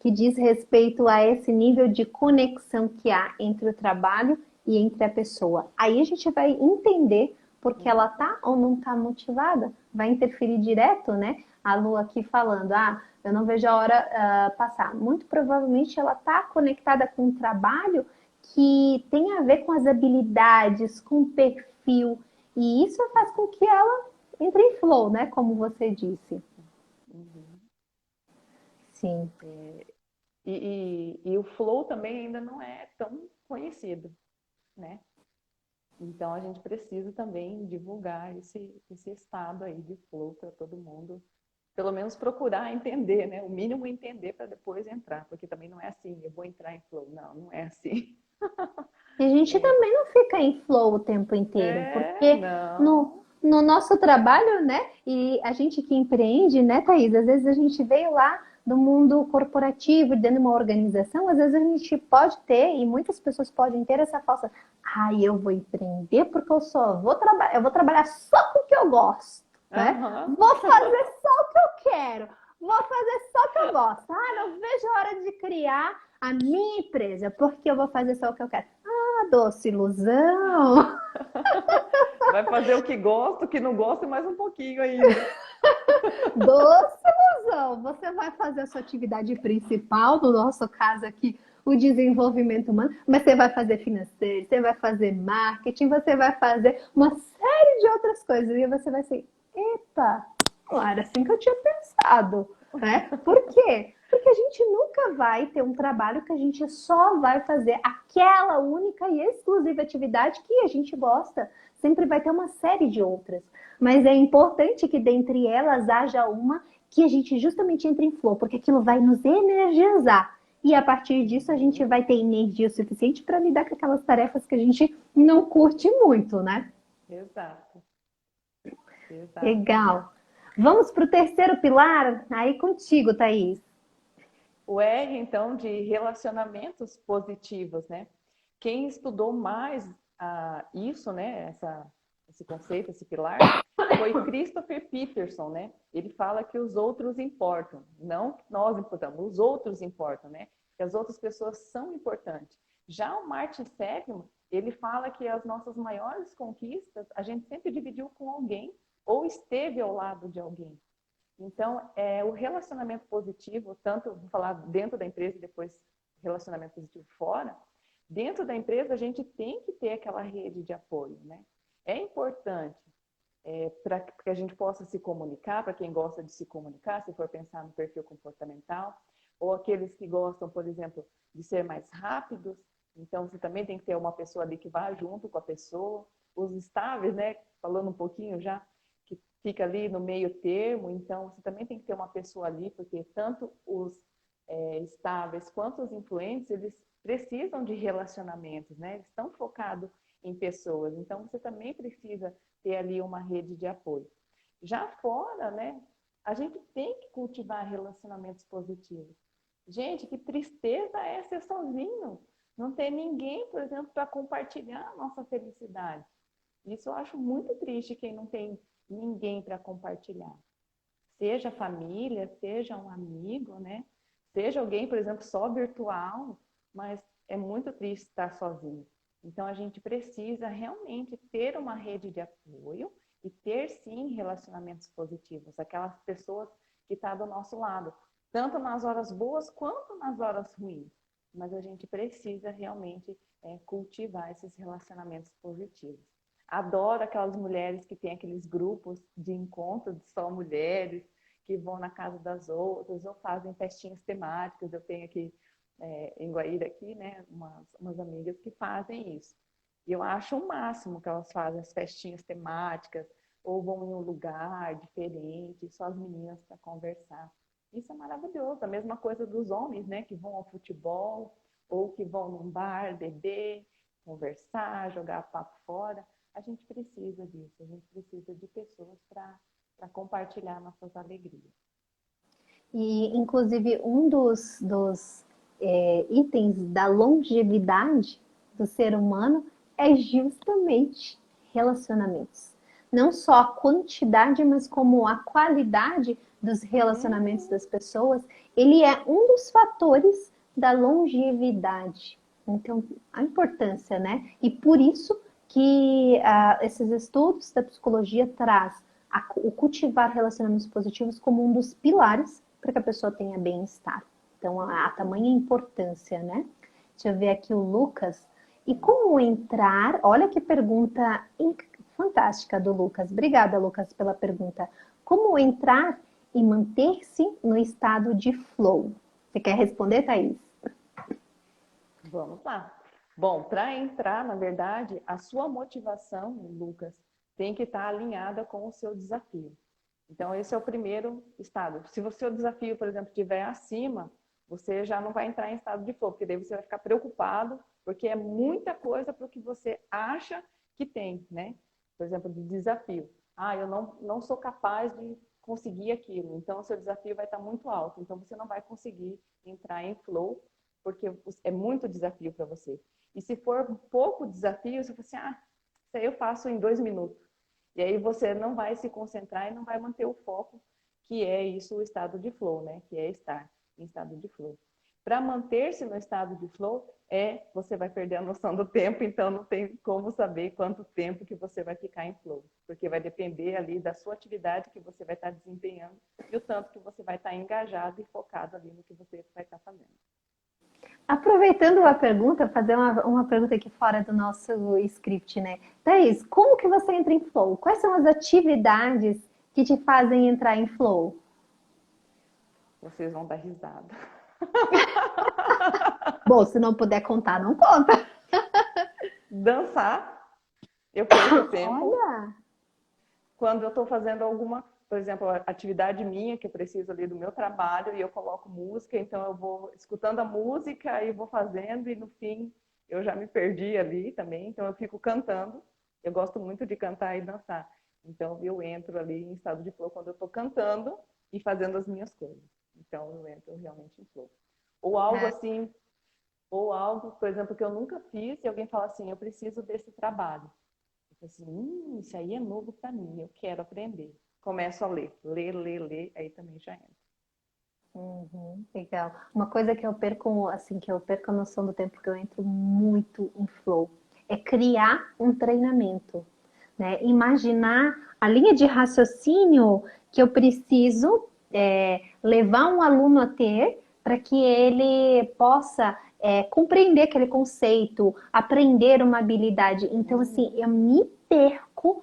que diz respeito a esse nível de conexão que há entre o trabalho e entre a pessoa. Aí a gente vai entender porque ela tá ou não tá motivada. Vai interferir direto, né? A Lu aqui falando, eu não vejo a hora passar. Muito provavelmente ela tá conectada com um trabalho que tem a ver com as habilidades, com o perfil. E isso faz com que ela entre em flow, né? Como você disse. Uhum. Sim. E o flow também ainda não é tão conhecido, né? Então a gente precisa também divulgar esse estado aí de flow para todo mundo, pelo menos procurar entender, né? O mínimo entender para depois entrar, porque também não é assim, eu vou entrar em flow, não é assim. E a gente também não fica em flow o tempo inteiro, porque Não. no nosso trabalho, né? E a gente que empreende, né, Thaís? Às vezes a gente veio lá do mundo corporativo, dentro de uma organização, às vezes a gente pode ter, e muitas pessoas podem ter essa falsa, eu vou empreender porque eu vou trabalhar só com o que eu gosto, né? Uhum. Vou fazer só o que eu quero, vou fazer só o que eu gosto. Não vejo a hora de criar a minha empresa, porque eu vou fazer só o que eu quero. Doce ilusão! Vai fazer o que gosta, o que não gosta e mais um pouquinho ainda. Doce ilusão! Você vai fazer a sua atividade principal, no nosso caso aqui, o desenvolvimento humano, mas você vai fazer financeiro, você vai fazer marketing, você vai fazer uma série de outras coisas. E você vai assim, epa, não era assim que eu tinha pensado, né? Por quê? Porque a gente nunca vai ter um trabalho que a gente só vai fazer aquela única e exclusiva atividade que a gente gosta. Sempre vai ter uma série de outras. Mas é importante que dentre elas haja uma que a gente justamente entre em flow, porque aquilo vai nos energizar. E a partir disso a gente vai ter energia suficiente para lidar com aquelas tarefas que a gente não curte muito, né? Exato. Exato. Legal. Vamos para o terceiro pilar? Aí contigo, Thaís. O R, então, de relacionamentos positivos, né? Quem estudou mais isso, né? Esse conceito, esse pilar, foi Christopher Peterson, né? Ele fala que os outros importam, não que nós importamos, os outros importam, né? Que as outras pessoas são importantes. Já o Martin Seligman, ele fala que as nossas maiores conquistas a gente sempre dividiu com alguém ou esteve ao lado de alguém. Então, o relacionamento positivo, tanto, vou falar dentro da empresa e depois relacionamento positivo fora, dentro da empresa a gente tem que ter aquela rede de apoio, né? É importante para que a gente possa se comunicar, para quem gosta de se comunicar, se for pensar no perfil comportamental, ou aqueles que gostam, por exemplo, de ser mais rápidos, então você também tem que ter uma pessoa ali que vá junto com a pessoa. Os estáveis, né? Falando um pouquinho já, que fica ali no meio termo, então você também tem que ter uma pessoa ali, porque tanto os estáveis quanto os influentes, eles precisam de relacionamentos, né? Eles estão focados em pessoas, então você também precisa ter ali uma rede de apoio. Já fora, né, a gente tem que cultivar relacionamentos positivos. Gente, que tristeza é ser sozinho, não ter ninguém, por exemplo, para compartilhar a nossa felicidade. Isso eu acho muito triste, quem não tem ninguém para compartilhar. Seja família, seja um amigo, né? Seja alguém, por exemplo, só virtual, mas é muito triste estar sozinho. Então, a gente precisa realmente ter uma rede de apoio e ter, sim, relacionamentos positivos. Aquelas pessoas que estão do nosso lado, tanto nas horas boas quanto nas horas ruins. Mas a gente precisa realmente cultivar esses relacionamentos positivos. Adoro aquelas mulheres que têm aqueles grupos de encontro de só mulheres, que vão na casa das outras, ou fazem festinhas temáticas. Eu tenho aqui em Guaíra, aqui, né, umas amigas que fazem isso. E eu acho o máximo que elas fazem as festinhas temáticas, ou vão em um lugar diferente, só as meninas para conversar. Isso é maravilhoso. A mesma coisa dos homens, né, que vão ao futebol, ou que vão num bar, beber, conversar, jogar papo fora. A gente precisa disso, a gente precisa de pessoas para compartilhar nossas alegrias. E, inclusive, um dos itens da longevidade do ser humano é justamente relacionamentos. Não só a quantidade, mas como a qualidade dos relacionamentos Hum, das pessoas, ele é um dos fatores da longevidade. Então, a importância, né? E por isso que esses estudos da psicologia traz o cultivar relacionamentos positivos como um dos pilares para que a pessoa tenha bem-estar. Então, a tamanha importância, né? Deixa eu ver aqui o Lucas. E como entrar? Olha que pergunta fantástica do Lucas. Obrigada, Lucas, pela pergunta. Como entrar e manter-se no estado de flow? Você quer responder, Thaís? vamos lá. Bom, para entrar, na verdade, a sua motivação, Lucas, tem que estar alinhada com o seu desafio. Então, esse é o primeiro estado. Se o seu desafio, por exemplo, estiver acima, você já não vai entrar em estado de flow, porque daí você vai ficar preocupado, porque é muita coisa para o que você acha que tem, né? Por exemplo, de desafio. Ah, eu não sou capaz de conseguir aquilo. Então, o seu desafio vai estar muito alto. Então, você não vai conseguir entrar em flow, porque é muito desafio para você. E se for pouco desafio, você fala assim, isso aí eu faço em 2 minutos. E aí você não vai se concentrar e não vai manter o foco, que é isso, o estado de flow, né? Que é estar em estado de flow. Para manter-se no estado de flow, você vai perder a noção do tempo, então não tem como saber quanto tempo que você vai ficar em flow, porque vai depender ali da sua atividade que você vai estar desempenhando e o tanto que você vai estar engajado e focado ali no que você vai estar fazendo. Aproveitando a pergunta, fazer uma pergunta aqui fora do nosso script, né? Thaís, como que você entra em flow? Quais são as atividades que te fazem entrar em flow? Vocês vão dar risada. Bom, se não puder contar, não conta. Dançar, eu perco tempo. Olha, Quando eu estou fazendo alguma, por exemplo, atividade minha, que eu preciso ali do meu trabalho, e eu coloco música, então eu vou escutando a música e vou fazendo, e no fim eu já me perdi ali também, então eu fico cantando. Eu gosto muito de cantar e dançar. Então eu entro ali em estado de flow quando eu estou cantando e fazendo as minhas coisas. Então eu entro realmente em flow. Ou algo é, assim, ou algo, por exemplo, que eu nunca fiz, e alguém fala assim, eu preciso desse trabalho. Eu falei assim, isso aí é novo para mim, eu quero aprender. Começo a ler, aí também já entra. legal. Uma coisa que eu perco, assim, que eu perco a noção do tempo, que eu entro muito em flow, é criar um treinamento, né? Imaginar a linha de raciocínio que eu preciso levar um aluno a ter para que ele possa compreender aquele conceito, aprender uma habilidade. Então, assim, eu me perco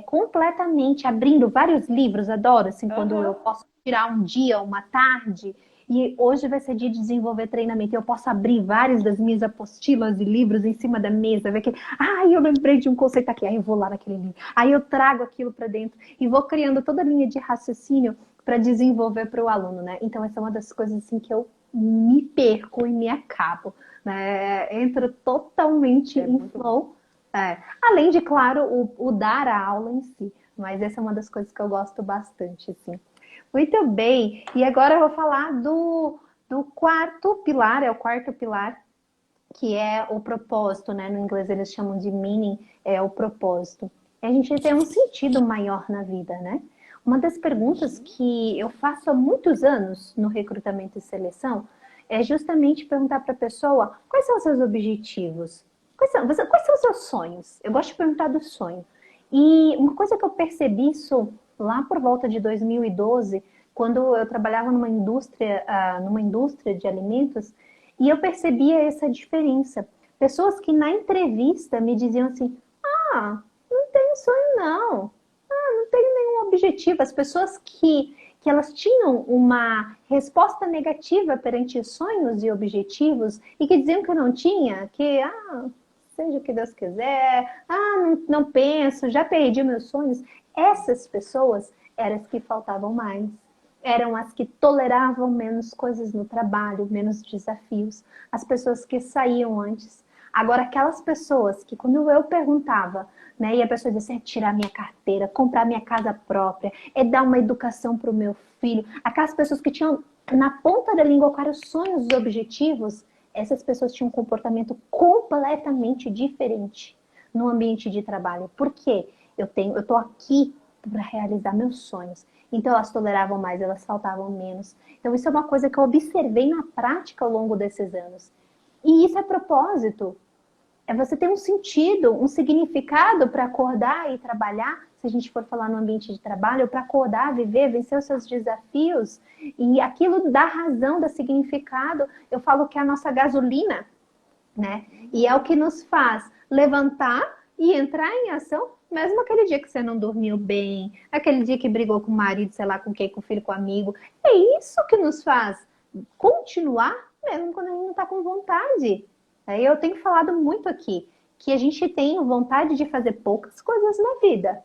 completamente abrindo vários livros, adoro, assim, quando eu Aham. posso tirar um dia, uma tarde, e hoje vai ser dia de desenvolver treinamento. Eu posso abrir várias das minhas apostilas e livros em cima da mesa, ver que, eu lembrei de um conceito aqui, aí eu vou lá naquele livro, aí eu trago aquilo para dentro e vou criando toda a linha de raciocínio para desenvolver para o aluno, né? Então essa é uma das coisas assim que eu me perco e me acabo, né? Entro totalmente É em muito bom. flow, além de, claro, o dar a aula em si. Mas essa é uma das coisas que eu gosto bastante, assim. Muito bem. E agora eu vou falar do quarto pilar, é o quarto pilar, que é o propósito, né? No inglês eles chamam de meaning, é o propósito. É a gente ter um sentido maior na vida, né? Uma das perguntas Uhum. que eu faço há muitos anos no recrutamento e seleção é justamente perguntar para a pessoa quais são os seus objetivos, quais são os seus sonhos. Eu gosto de perguntar do sonho. E uma coisa que eu percebi isso lá por volta de 2012, quando eu trabalhava numa indústria de alimentos, e eu percebia essa diferença. Pessoas que na entrevista me diziam assim: não tenho sonho, não. Não tenho nenhum objetivo. As pessoas que elas tinham uma resposta negativa perante sonhos e objetivos e que diziam que eu não tinha, que, seja o que Deus quiser, não penso, já perdi meus sonhos. Essas pessoas eram as que faltavam mais. Eram as que toleravam menos coisas no trabalho, menos desafios. As pessoas que saíam antes. Agora, aquelas pessoas que, quando eu perguntava, né, e a pessoa dizia assim, é tirar minha carteira, comprar minha casa própria, é dar uma educação para o meu filho, aquelas pessoas que tinham na ponta da língua quais eram os sonhos, os objetivos, essas pessoas tinham um comportamento completamente diferente no ambiente de trabalho. Por quê? Eu tô aqui para realizar meus sonhos. Então elas toleravam mais, elas faltavam menos. Então isso é uma coisa que eu observei na prática ao longo desses anos. E isso é propósito. É você ter um sentido, um significado para acordar e trabalhar, se a gente for falar no ambiente de trabalho, para acordar, viver, vencer os seus desafios. E aquilo dá razão, dá significado. Eu falo que é a nossa gasolina, né? E é o que nos faz levantar e entrar em ação, mesmo aquele dia que você não dormiu bem, aquele dia que brigou com o marido, sei lá com quem, com o filho, com o amigo. É isso que nos faz continuar, mesmo quando a gente não está com vontade. Eu tenho falado muito aqui que a gente tem vontade de fazer poucas coisas na vida.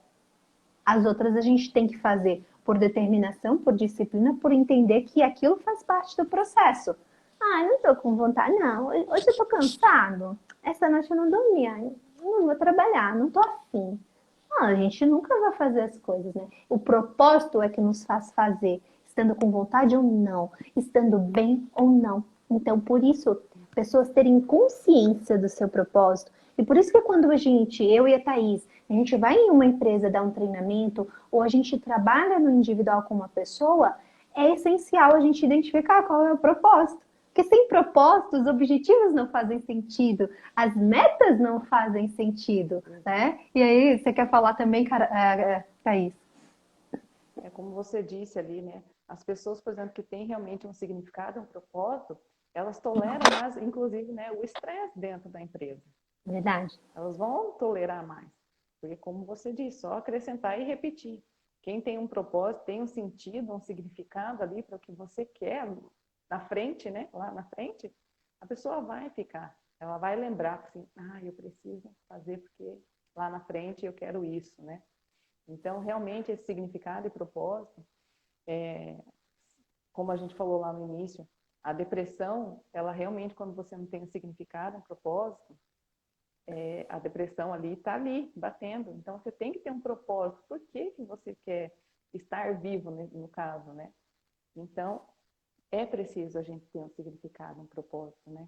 As outras a gente tem que fazer por determinação, por disciplina, por entender que aquilo faz parte do processo. Ah, eu não tô com vontade, não. Hoje eu tô cansado. Essa noite eu não dormi. Não vou trabalhar, não tô afim. Ah, a gente nunca vai fazer as coisas, né? O propósito é que nos faz fazer, estando com vontade ou não, estando bem ou não. Então, por isso, pessoas terem consciência do seu propósito. E por isso que quando a gente, eu e a Thaís, a gente vai em uma empresa dar um treinamento, ou a gente trabalha no individual com uma pessoa, é essencial a gente identificar qual é o propósito. Porque sem propósito, os objetivos não fazem sentido, as metas não fazem sentido, né? E aí, você quer falar também, Thaís? É como você disse ali, né? As pessoas, por exemplo, que têm realmente um significado, um propósito, elas toleram mais, inclusive, né, o estresse dentro da empresa. Verdade. Elas vão tolerar mais. Porque, como você disse, só acrescentar e repetir. Quem tem um propósito, tem um sentido, um significado ali para o que você quer na frente, né? Lá na frente, a pessoa vai ficar. Ela vai lembrar assim, eu preciso fazer porque lá na frente eu quero isso, né? Então, realmente, esse significado e propósito, como a gente falou lá no início, a depressão, ela realmente, quando você não tem um significado, um propósito, a depressão ali está ali, batendo. Então, você tem que ter um propósito. Por que que você quer estar vivo, no caso, né? Então, é preciso a gente ter um significado, um propósito, né?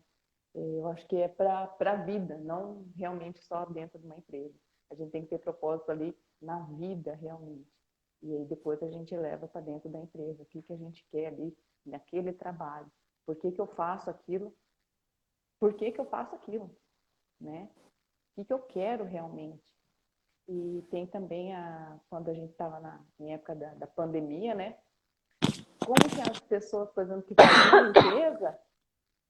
Eu acho que é para a vida, não realmente só dentro de uma empresa. A gente tem que ter propósito ali na vida, realmente. E aí depois a gente leva para dentro da empresa. O que que a gente quer ali naquele trabalho? Por que que eu faço aquilo? Por que que eu faço aquilo? Né? O que que eu quero realmente? E tem também, quando a gente estava em época da pandemia, né? Como que as pessoas, por exemplo, que faziam limpeza,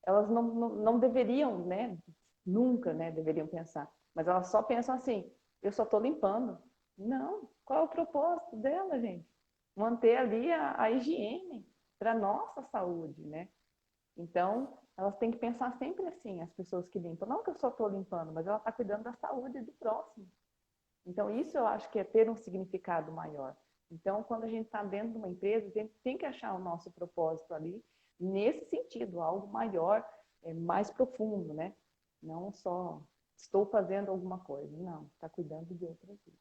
elas não deveriam, né? Nunca, né? Deveriam pensar. Mas elas só pensam assim, eu só estou limpando. Não. Qual é o propósito dela, gente? Manter ali a higiene para nossa saúde, né? Então, elas têm que pensar sempre assim, as pessoas que limpam. Não que eu só estou limpando, mas ela está cuidando da saúde do próximo. Então, isso eu acho que é ter um significado maior. Então, quando a gente está dentro de uma empresa, a gente tem que achar o nosso propósito ali, nesse sentido, algo maior, mais profundo, né? Não só estou fazendo alguma coisa, não, está cuidando de outras coisas.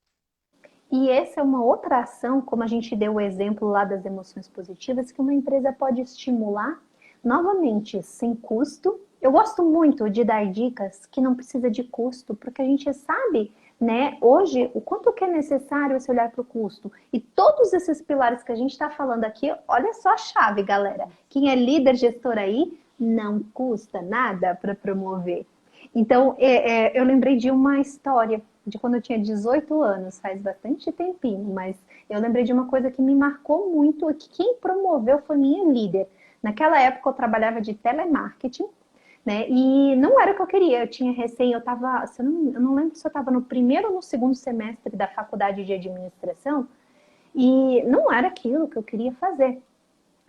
E essa é uma outra ação, como a gente deu o exemplo lá das emoções positivas, que uma empresa pode estimular, novamente, sem custo. Eu gosto muito de dar dicas que não precisa de custo, porque a gente sabe, né, hoje, o quanto que é necessário esse olhar para o custo. E todos esses pilares que a gente está falando aqui, olha só a chave, galera. Quem é líder, gestor aí, não custa nada para promover. Então, eu lembrei de uma história de quando eu tinha 18 anos, faz bastante tempinho, mas eu lembrei de uma coisa que me marcou muito, que quem promoveu foi minha líder. Naquela época eu trabalhava de telemarketing, né? E não era o que eu queria, eu tinha recém, eu estava, eu não lembro se eu estava no primeiro ou no segundo semestre da faculdade de administração, e não era aquilo que eu queria fazer.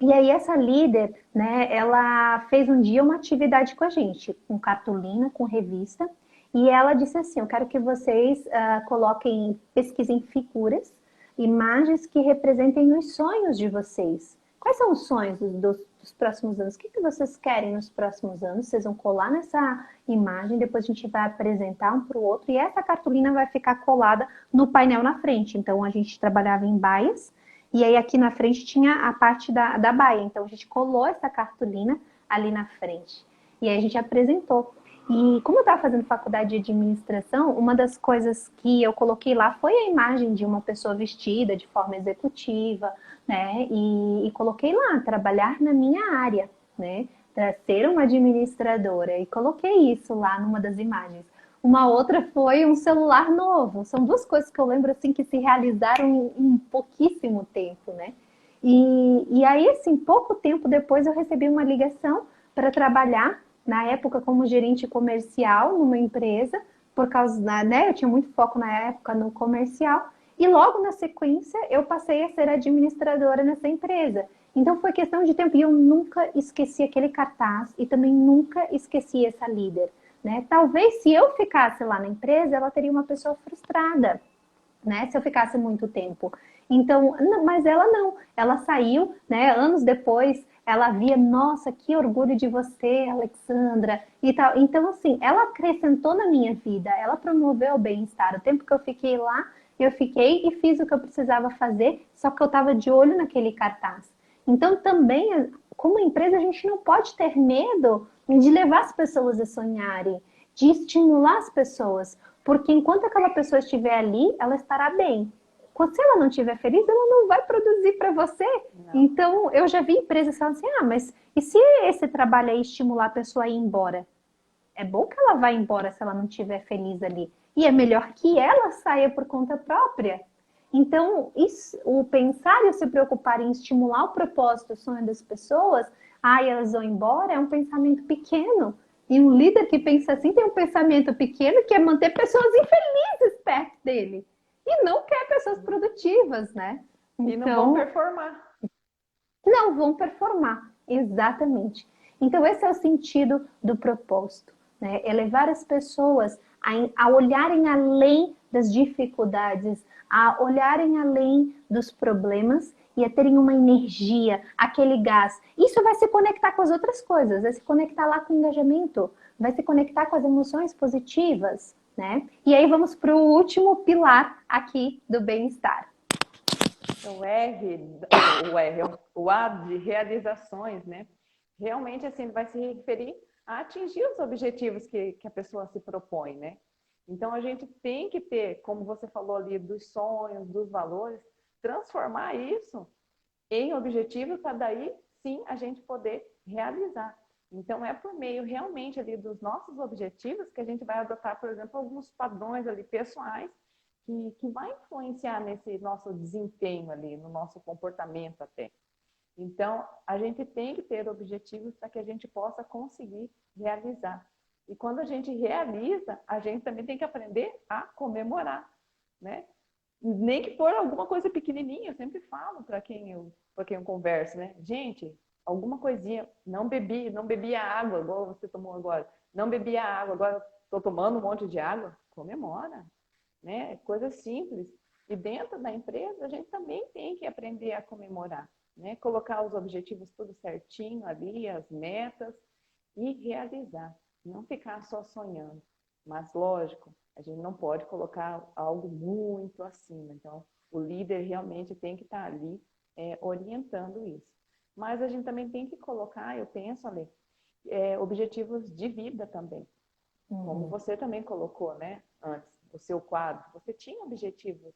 E aí essa líder, né, ela fez um dia uma atividade com a gente, com cartolina, com revista, e ela disse assim, eu quero que vocês coloquem, pesquisem figuras, imagens que representem os sonhos de vocês. Quais são os sonhos dos próximos anos? O que vocês querem nos próximos anos? Vocês vão colar nessa imagem, depois a gente vai apresentar um para o outro, e essa cartolina vai ficar colada no painel na frente. Então a gente trabalhava em baias, E aí aqui na frente tinha a parte da baia. Então a gente colou essa cartolina ali na frente. E aí a gente apresentou. E como eu estava fazendo faculdade de administração, uma das coisas que eu coloquei lá foi a imagem de uma pessoa vestida de forma executiva, né? E coloquei lá, trabalhar na minha área, né? Para ser uma administradora. E coloquei isso lá numa das imagens. Uma outra foi um celular novo. São duas coisas que eu lembro assim que se realizaram em pouquíssimo tempo, né? E aí, assim, pouco tempo depois eu recebi uma ligação para trabalhar, na época, como gerente comercial numa empresa, por causa da, né, eu tinha muito foco na época no comercial, e logo na sequência eu passei a ser administradora nessa empresa. Então foi questão de tempo e eu nunca esqueci aquele cartaz e também nunca esqueci essa líder, né? Talvez se eu ficasse lá na empresa, ela teria uma pessoa frustrada, né? Se eu ficasse muito tempo. Então, mas ela não. Ela saiu, né? Anos depois, ela via, nossa, que orgulho de você, Alexandra, e tal. Então, assim, ela acrescentou na minha vida, ela promoveu o bem-estar. O tempo que eu fiquei lá, eu fiquei e fiz o que eu precisava fazer, só que eu estava de olho naquele cartaz. Então, também, como empresa, a gente não pode ter medo de levar as pessoas a sonharem, de estimular as pessoas, porque enquanto aquela pessoa estiver ali, ela estará bem. Se ela não estiver feliz, ela não vai produzir para você. Não. Então, eu já vi empresas falando assim, mas e se esse trabalho aí estimular a pessoa a ir embora? É bom que ela vá embora se ela não estiver feliz ali. E é melhor que ela saia por conta própria. Então, isso, o pensar e o se preocupar em estimular o propósito, o sonho das pessoas, elas vão embora, é um pensamento pequeno. E um líder que pensa assim tem um pensamento pequeno que é manter pessoas infelizes perto dele. E não quer pessoas produtivas, né? Então, e não vão performar. Não vão performar, exatamente. Então, esse é o sentido do propósito, né? É levar as pessoas a olharem além das dificuldades, a olharem além dos problemas e a terem uma energia, aquele gás. Isso vai se conectar com as outras coisas, vai se conectar lá com o engajamento, vai se conectar com as emoções positivas, né? E aí vamos para o último pilar aqui do bem-estar. O A de realizações, né? Realmente, assim, vai se referir a atingir os objetivos que a pessoa se propõe, né? Então, a gente tem que ter, como você falou ali, dos sonhos, dos valores, transformar isso em objetivos para daí, sim, a gente poder realizar. Então, é por meio realmente ali dos nossos objetivos que a gente vai adotar, por exemplo, alguns padrões ali pessoais que vai influenciar nesse nosso desempenho ali, no nosso comportamento até. Então, a gente tem que ter objetivos para que a gente possa conseguir realizar. E quando a gente realiza, a gente também tem que aprender a comemorar, né? Nem que for alguma coisa pequenininha, eu sempre falo para quem eu converso, né? Gente, alguma coisinha, não bebia água, igual você tomou agora. Não bebia água, agora estou tomando um monte de água. Comemora, né? Coisa simples. E dentro da empresa, a gente também tem que aprender a comemorar, né? Colocar os objetivos tudo certinho ali, as metas e realizar. Não ficar só sonhando. Mas, lógico, a gente não pode colocar algo muito acima. Então, o líder realmente tem que estar ali orientando isso. Mas a gente também tem que colocar, eu penso, Ale, objetivos de vida também. Como você também colocou, né, antes, o seu quadro. Você tinha objetivos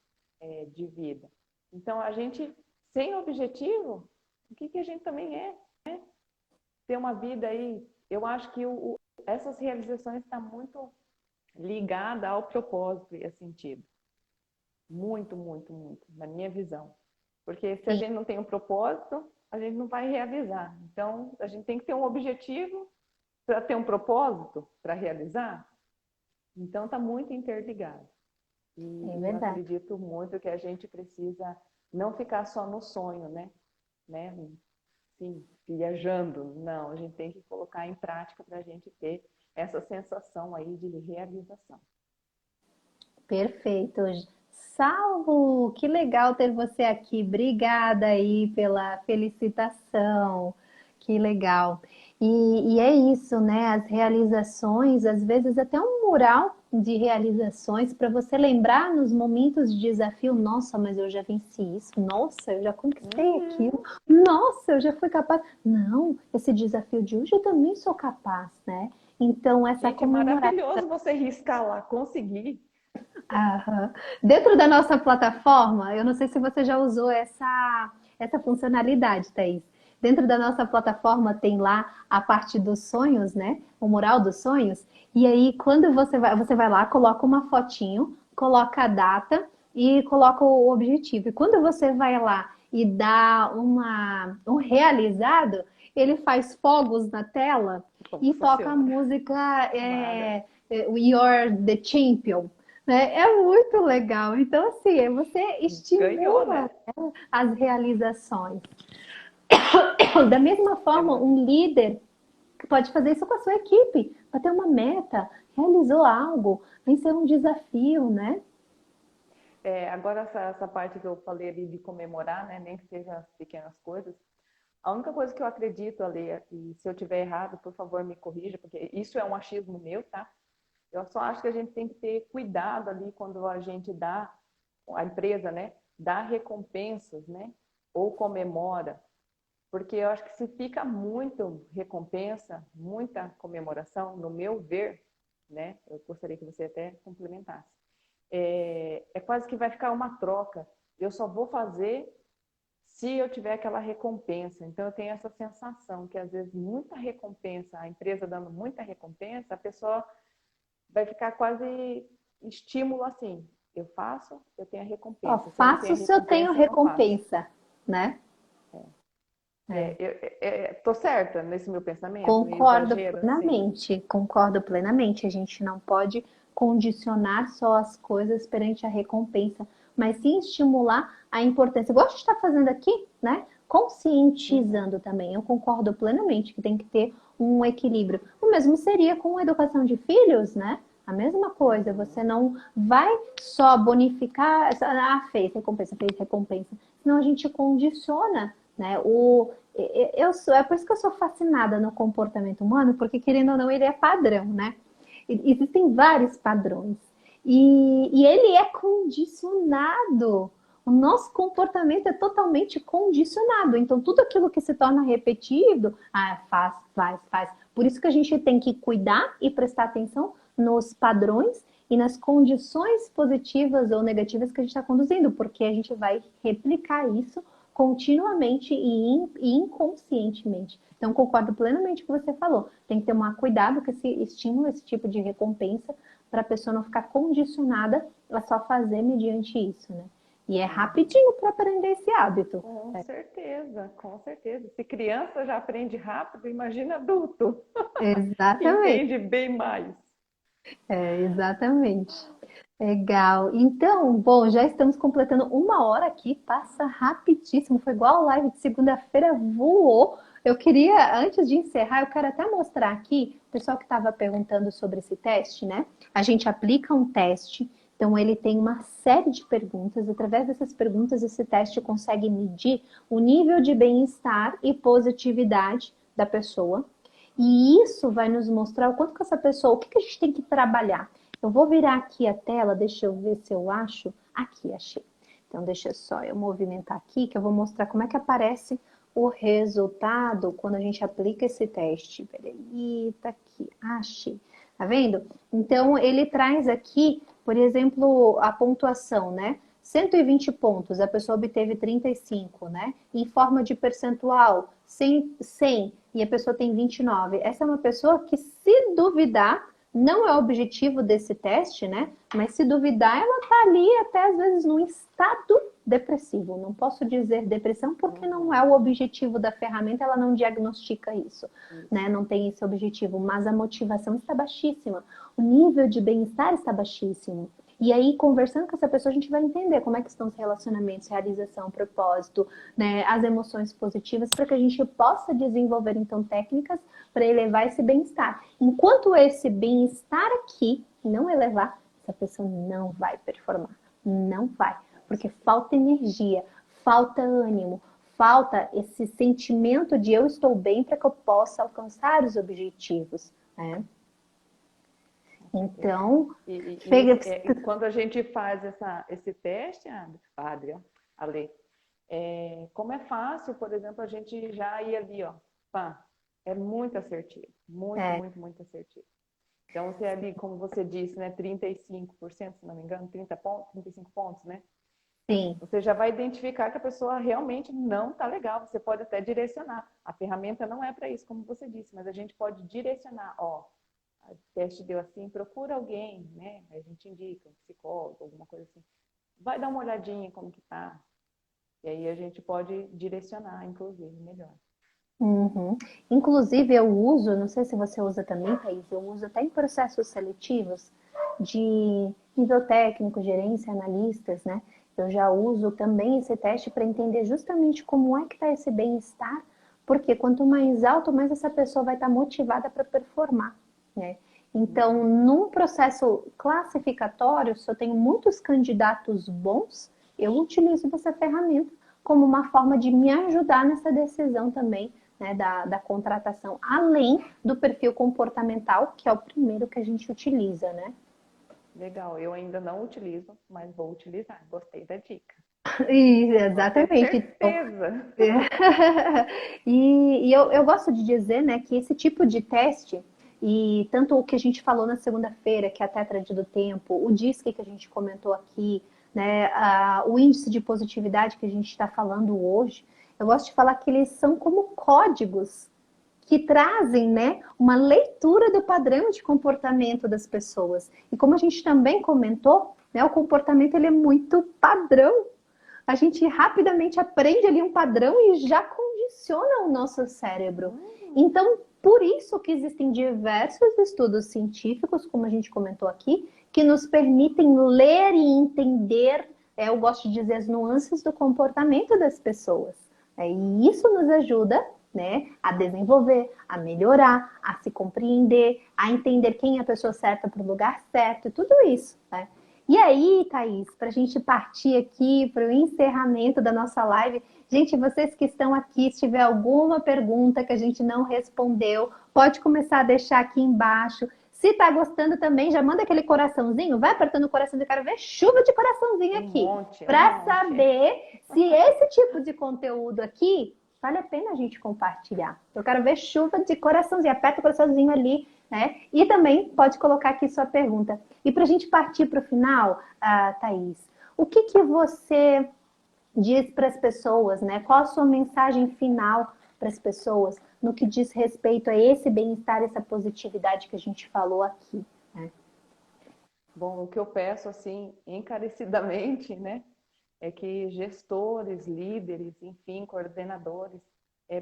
de vida. Então, a gente, sem objetivo, o que a gente também é? Né? Ter uma vida aí, eu acho que essas realizações estão muito ligada ao propósito e a sentido. Muito, muito, muito, na minha visão. Porque se a gente não tem um propósito, a gente não vai realizar. Então, a gente tem que ter um objetivo para ter um propósito para realizar. Então, está muito interligado. E eu acredito muito que a gente precisa não ficar só no sonho, né? Sim, viajando. Não, a gente tem que colocar em prática para a gente ter essa sensação aí de realização. Perfeito. Salvo, que legal ter você aqui. Obrigada aí pela felicitação. Que legal. E é isso, né? As realizações, às vezes até um mural de realizações para você lembrar nos momentos de desafio, nossa, mas eu já venci isso, nossa, eu já conquistei aquilo, nossa, eu já fui capaz. Não, esse desafio de hoje eu também sou capaz, né? Então, essa Gente, é comemoração. maravilhoso você riscar lá, conseguir. Aham. Dentro da nossa plataforma, eu não sei se você já usou essa funcionalidade, Thaís. Dentro da nossa plataforma tem lá a parte dos sonhos, né? O mural dos sonhos. E aí, quando você vai lá, coloca uma fotinho, coloca a data e coloca o objetivo. E quando você vai lá e dá um realizado, ele faz fogos na tela e Nossa toca a Senhora, música Mara. We Are the Champion, né? É muito legal. Então, assim, você Ganhou, estimula, né? né, as realizações. Da mesma É forma, muito. um líder pode fazer isso com a sua equipe, bater uma meta, realizou algo, vencer um desafio, né? Agora, essa parte que eu falei ali de comemorar, né? Nem que sejam as pequenas coisas. A única coisa que eu acredito, Ale, e se eu tiver errado, por favor, me corrija, porque isso é um achismo meu, tá? Eu só acho que a gente tem que ter cuidado ali quando a gente dá, a empresa, né? Dá recompensas, né? Ou comemora. Porque eu acho que se fica muito recompensa, muita comemoração, no meu ver, né? Eu gostaria que você até complementasse. É quase que vai ficar uma troca. Eu só vou fazer se eu tiver aquela recompensa. Então, eu tenho essa sensação que, às vezes, muita recompensa, a empresa dando muita recompensa, a pessoa vai ficar quase estímulo assim. Eu faço, eu tenho a Só recompensa. Se eu não tenho faço a se eu tenho recompensa, eu não faço. recompensa, né? É. Tô certa nesse meu pensamento? Meio Concordo exagero, assim? plenamente, concordo plenamente. A gente não pode condicionar só as coisas perante a recompensa, mas sim estimular a importância. Igual a gente está fazendo aqui, né? Uhum. Conscientizando também. Eu concordo plenamente que tem que ter um equilíbrio. O mesmo seria com a educação de filhos, né? A mesma coisa, você Uhum. não vai só bonificar, fez recompensa, senão a gente condiciona, né? É por isso que eu sou fascinada no comportamento humano, porque querendo ou não, ele é padrão, né? Existem vários padrões. E ele é condicionado. O nosso comportamento é totalmente condicionado. Então, tudo aquilo que se torna repetido, faz. Por isso que a gente tem que cuidar e prestar atenção nos padrões e nas condições positivas ou negativas que a gente está conduzindo, porque a gente vai replicar isso continuamente e inconscientemente. Então, concordo plenamente com o que você falou. Tem que tomar cuidado com esse estímulo, esse tipo de recompensa, para a pessoa não ficar condicionada a só fazer mediante isso, né? E é Uhum. rapidinho para aprender esse hábito. Com certeza, com certeza. Se criança já aprende rápido, imagina adulto, que Exatamente, entende bem mais. exatamente. Legal. Então, bom, já estamos completando uma hora aqui, passa rapidíssimo. Foi igual a live de segunda-feira, voou. Eu queria, antes de encerrar, eu quero até mostrar aqui, o pessoal que estava perguntando sobre esse teste, né? A gente aplica um teste, então ele tem uma série de perguntas. Através dessas perguntas, esse teste consegue medir o nível de bem-estar e positividade da pessoa. E isso vai nos mostrar o quanto que essa pessoa, o que a gente tem que trabalhar. Eu vou virar aqui a tela, deixa eu ver se eu acho. Aqui, achei. Então, deixa só eu movimentar aqui, que eu vou mostrar como é que aparece o resultado quando a gente aplica esse teste. Peraí, tá aqui, achei. Tá vendo? Então, ele traz aqui, por exemplo, a pontuação, né? 120 pontos, a pessoa obteve 35, né? Em forma de percentual, 100 e a pessoa tem 29. Essa é uma pessoa que, se duvidar, não é o objetivo desse teste, né? Mas se duvidar, ela tá ali até às vezes num estado depressivo. Não posso dizer depressão porque não é Uhum. o objetivo da ferramenta, ela não diagnostica isso, né? Isso. Não tem esse objetivo, mas a motivação está baixíssima, o nível de bem-estar está baixíssimo. E aí, conversando com essa pessoa, a gente vai entender como é que estão os relacionamentos, realização, propósito, né, as emoções positivas, para que a gente possa desenvolver, então, técnicas para elevar esse bem-estar. Enquanto esse bem-estar aqui não elevar, essa pessoa não vai performar. Não vai. Porque falta energia, falta ânimo, falta esse sentimento de eu estou bem para que eu possa alcançar os objetivos, né? Então, quando a gente faz esse teste, Adria, Ale, como é fácil, por exemplo, a gente já ir ali, ó, pá, é muito assertivo, muito assertivo. Então, você ali, como você disse, né, 35%, se não me engano, 30 pontos, 35 pontos, né? sim. Você já vai identificar que a pessoa realmente não está legal. Você pode até direcionar. A ferramenta não é para isso, como você disse, mas a gente pode direcionar. Ó, o teste deu assim, procura alguém, né? A gente indica um psicólogo, alguma coisa assim. Vai dar uma olhadinha como que tá. E aí a gente pode direcionar, inclusive, melhor. Uhum. Inclusive, eu uso, não sei se você usa também, Thaís, eu uso até em processos seletivos de nível técnico, gerência, analistas, né? Eu já uso também esse teste para entender justamente como é que está esse bem-estar, porque quanto mais alto, mais essa pessoa vai estar motivada para performar, né? Então, num processo classificatório, se eu tenho muitos candidatos bons, eu utilizo dessa ferramenta como uma forma de me ajudar nessa decisão também, né, da contratação, além do perfil comportamental, que é o primeiro que a gente utiliza, né? Legal, eu ainda não utilizo, mas vou utilizar. Gostei da dica. Pode ter Exatamente. Então, certeza. eu gosto de dizer, né, que esse tipo de teste, e tanto o que a gente falou na segunda-feira, que é a Tétrade do Tempo, o DISC que a gente comentou aqui, né, o índice de positividade que a gente está falando hoje, eu gosto de falar que eles são como códigos que trazem, né, uma leitura do padrão de comportamento das pessoas. E como a gente também comentou, né, o comportamento ele é muito padrão. A gente rapidamente aprende ali um padrão e já condiciona o nosso cérebro. Então, por isso que existem diversos estudos científicos, como a gente comentou aqui, que nos permitem ler e entender, eu gosto de dizer, as nuances do comportamento das pessoas. E isso nos ajuda, né, a desenvolver, a melhorar, a se compreender, a entender quem é a pessoa certa para o lugar certo, e tudo isso, né? E aí, Thaís, para a gente partir aqui para o encerramento da nossa live, gente, vocês que estão aqui, se tiver alguma pergunta que a gente não respondeu, pode começar a deixar aqui embaixo. Se tá gostando também, já manda aquele coraçãozinho, vai apertando o coraçãozinho, eu quero ver chuva de coraçãozinho aqui, para saber se esse tipo de conteúdo aqui vale a pena a gente compartilhar. Eu quero ver chuva de coraçãozinho, aperta o coraçãozinho ali, né? E também pode colocar aqui sua pergunta. E para a gente partir para o final, Thaís, o que você diz para as pessoas, né? Qual a sua mensagem final para as pessoas no que diz respeito a esse bem-estar, essa positividade que a gente falou aqui, né? Bom, o que eu peço, assim, encarecidamente, né, é que gestores, líderes, enfim, coordenadores,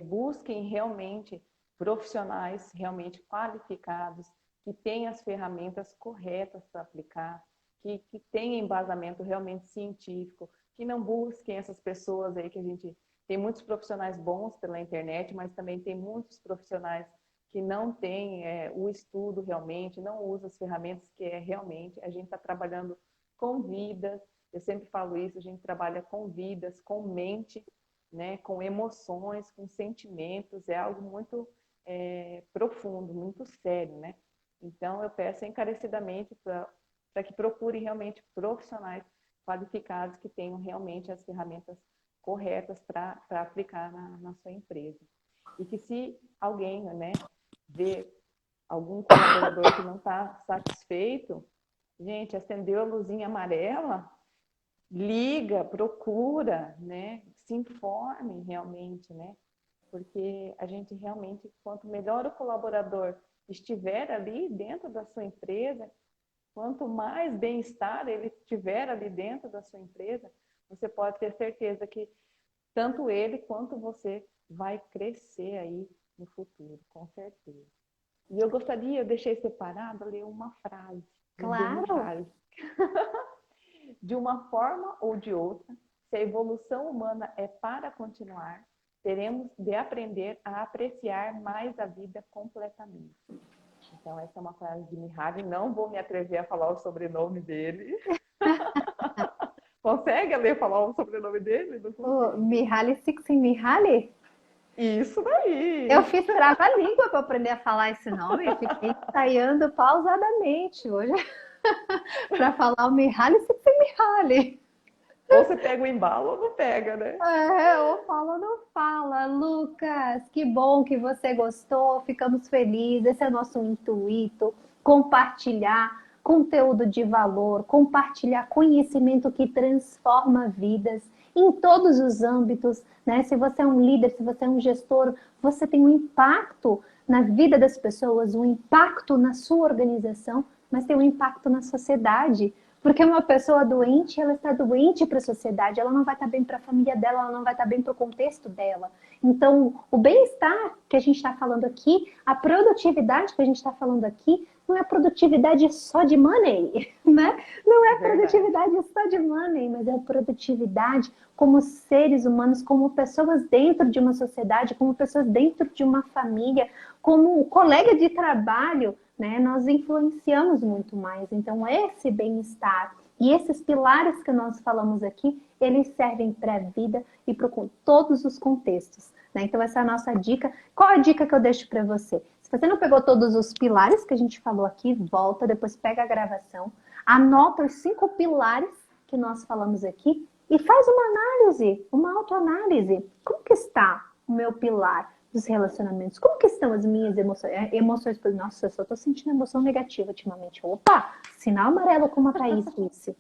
busquem realmente profissionais realmente qualificados, que tenham as ferramentas corretas para aplicar, que tenham embasamento realmente científico, que não busquem essas pessoas aí que a gente... Tem muitos profissionais bons pela internet, mas também tem muitos profissionais que não têm o estudo realmente, não usam as ferramentas que realmente a gente está trabalhando com vidas. Eu sempre falo isso, a gente trabalha com vidas, com mente, né, com emoções, com sentimentos, é algo muito profundo, muito sério, né? Então, eu peço encarecidamente para que procurem realmente profissionais qualificados que tenham realmente as ferramentas corretas para aplicar na sua empresa. E que se alguém, né, vê algum colaborador que não está satisfeito, gente, acendeu a luzinha amarela, liga, procura, né? Se informe realmente, né? Porque a gente realmente, quanto melhor o colaborador estiver ali dentro da sua empresa, quanto mais bem-estar ele tiver ali dentro da sua empresa, você pode ter certeza que tanto ele quanto você vai crescer aí no futuro, com certeza. E eu gostaria, eu deixei separado, ler uma frase do Claro! Mihaly. De uma forma ou de outra, se a evolução humana é para continuar, teremos de aprender a apreciar mais a vida completamente. Então, essa é uma frase de Mihaly. Não vou me atrever a falar o sobrenome dele. Consegue ler falar o sobrenome dele? Não O consigo. Mihaly Csikszentmihalyi? Isso daí! Eu fiz trava-língua para aprender a falar esse nome e fiquei ensaiando pausadamente hoje para falar o Mihaly Csikszentmihalyi. Ou você pega o embalo ou não pega, né? Ou fala ou não fala. Lucas, que bom que você gostou, ficamos felizes. Esse é o nosso intuito, compartilhar conteúdo de valor, compartilhar conhecimento que transforma vidas em todos os âmbitos, né? Se você é um líder, se você é um gestor, você tem um impacto na vida das pessoas, um impacto na sua organização, mas tem um impacto na sociedade. Porque uma pessoa doente, ela está doente para a sociedade, ela não vai estar bem para a família dela, ela não vai estar bem para o contexto dela. Então, o bem-estar que a gente está falando aqui, a produtividade que a gente está falando aqui, não é produtividade só de money, né? Não é produtividade só de money, mas é produtividade como seres humanos, como pessoas dentro de uma sociedade, como pessoas dentro de uma família, como um colega de trabalho, né? Nós influenciamos muito mais. Então, esse bem-estar e esses pilares que nós falamos aqui, eles servem para a vida e para todos os contextos, né? Então, essa é a nossa dica. Qual a dica que eu deixo para você? Se você não pegou todos os pilares que a gente falou aqui, volta, depois pega a gravação, anota os 5 pilares que nós falamos aqui e faz uma análise, uma autoanálise. Como que está o meu pilar dos relacionamentos? Como que estão as minhas emoções? Nossa, eu só tô sentindo emoção negativa ultimamente. Opa, sinal amarelo como a Thaís disse,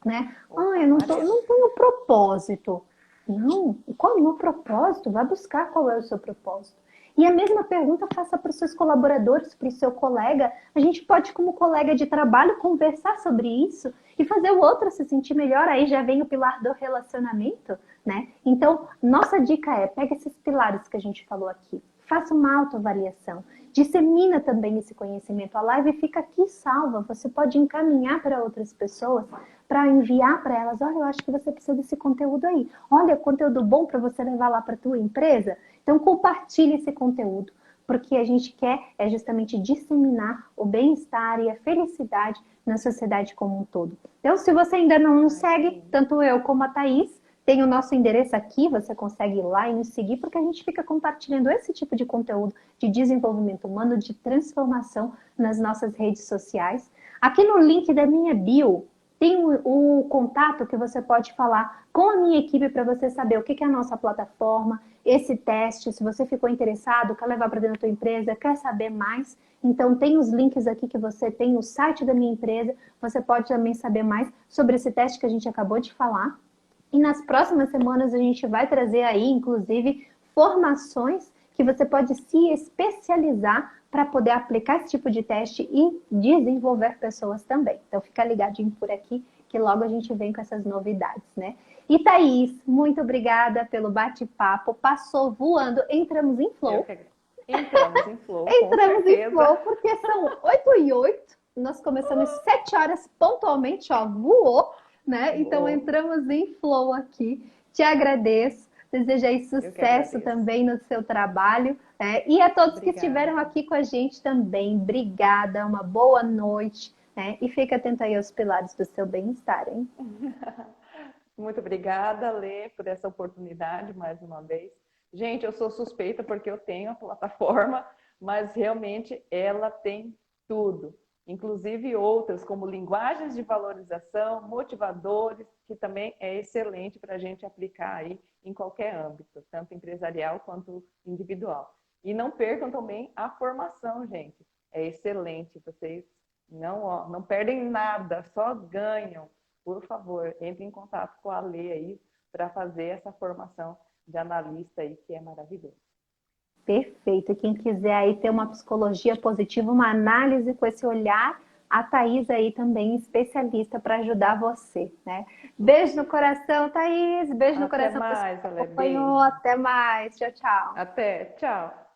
né? Eu não tenho propósito. Não, qual é o meu propósito? Vai buscar qual é o seu propósito. E a mesma pergunta faça para os seus colaboradores, para o seu colega. A gente pode, como colega de trabalho, conversar sobre isso e fazer o outro se sentir melhor. Aí já vem o pilar do relacionamento, né? Então, nossa dica é, pega esses pilares que a gente falou aqui, faça uma autoavaliação, dissemina também esse conhecimento. A live fica aqui salva, você pode encaminhar para outras pessoas, para enviar para elas, olha, eu acho que você precisa desse conteúdo aí. Olha, conteúdo bom para você levar lá para a tua empresa. Então, compartilhe esse conteúdo, porque a gente quer é justamente disseminar o bem-estar e a felicidade na sociedade como um todo. Então, se você ainda não nos segue, tanto eu como a Thaís, tem o nosso endereço aqui, você consegue ir lá e nos seguir, porque a gente fica compartilhando esse tipo de conteúdo de desenvolvimento humano, de transformação nas nossas redes sociais. Aqui no link da minha bio, tem o contato que você pode falar com a minha equipe para você saber o que é a nossa plataforma, esse teste, se você ficou interessado, quer levar para dentro da tua empresa, quer saber mais. Então, tem os links aqui que você tem, o site da minha empresa, você pode também saber mais sobre esse teste que a gente acabou de falar. E nas próximas semanas a gente vai trazer aí, inclusive, formações que você pode se especializar para poder aplicar esse tipo de teste e desenvolver pessoas também. Então fica ligadinho por aqui que logo a gente vem com essas novidades, né? E Thaís, muito obrigada pelo bate-papo. Passou voando, entramos em flow. Entramos em flow. Entramos em flow, porque são 8h08. Nós começamos 7 horas pontualmente, ó, voou, né? Então entramos em flow aqui. Te agradeço. Desejei sucesso também no seu trabalho. E a todos que estiveram aqui com a gente também. Obrigada, uma boa noite. E fica atento aí aos pilares do seu bem-estar, hein? Muito obrigada, Lê, por essa oportunidade mais uma vez. Gente, eu sou suspeita porque eu tenho a plataforma, mas realmente ela tem tudo. Inclusive outras, como linguagens de valorização, motivadores, que também é excelente para a gente aplicar aí em qualquer âmbito, tanto empresarial quanto individual. E não percam também a formação, gente. É excelente, vocês não perdem nada, só ganham. Por favor, entre em contato com a Lê aí para fazer essa formação de analista aí, que é maravilhoso. Perfeito. Quem quiser aí ter uma psicologia positiva, uma análise com esse olhar, a Thaís aí também especialista para ajudar você, né? Beijo no coração, Thaís. Beijo no coração. Até mais, Ale. Até mais. Tchau, tchau. Até. Tchau.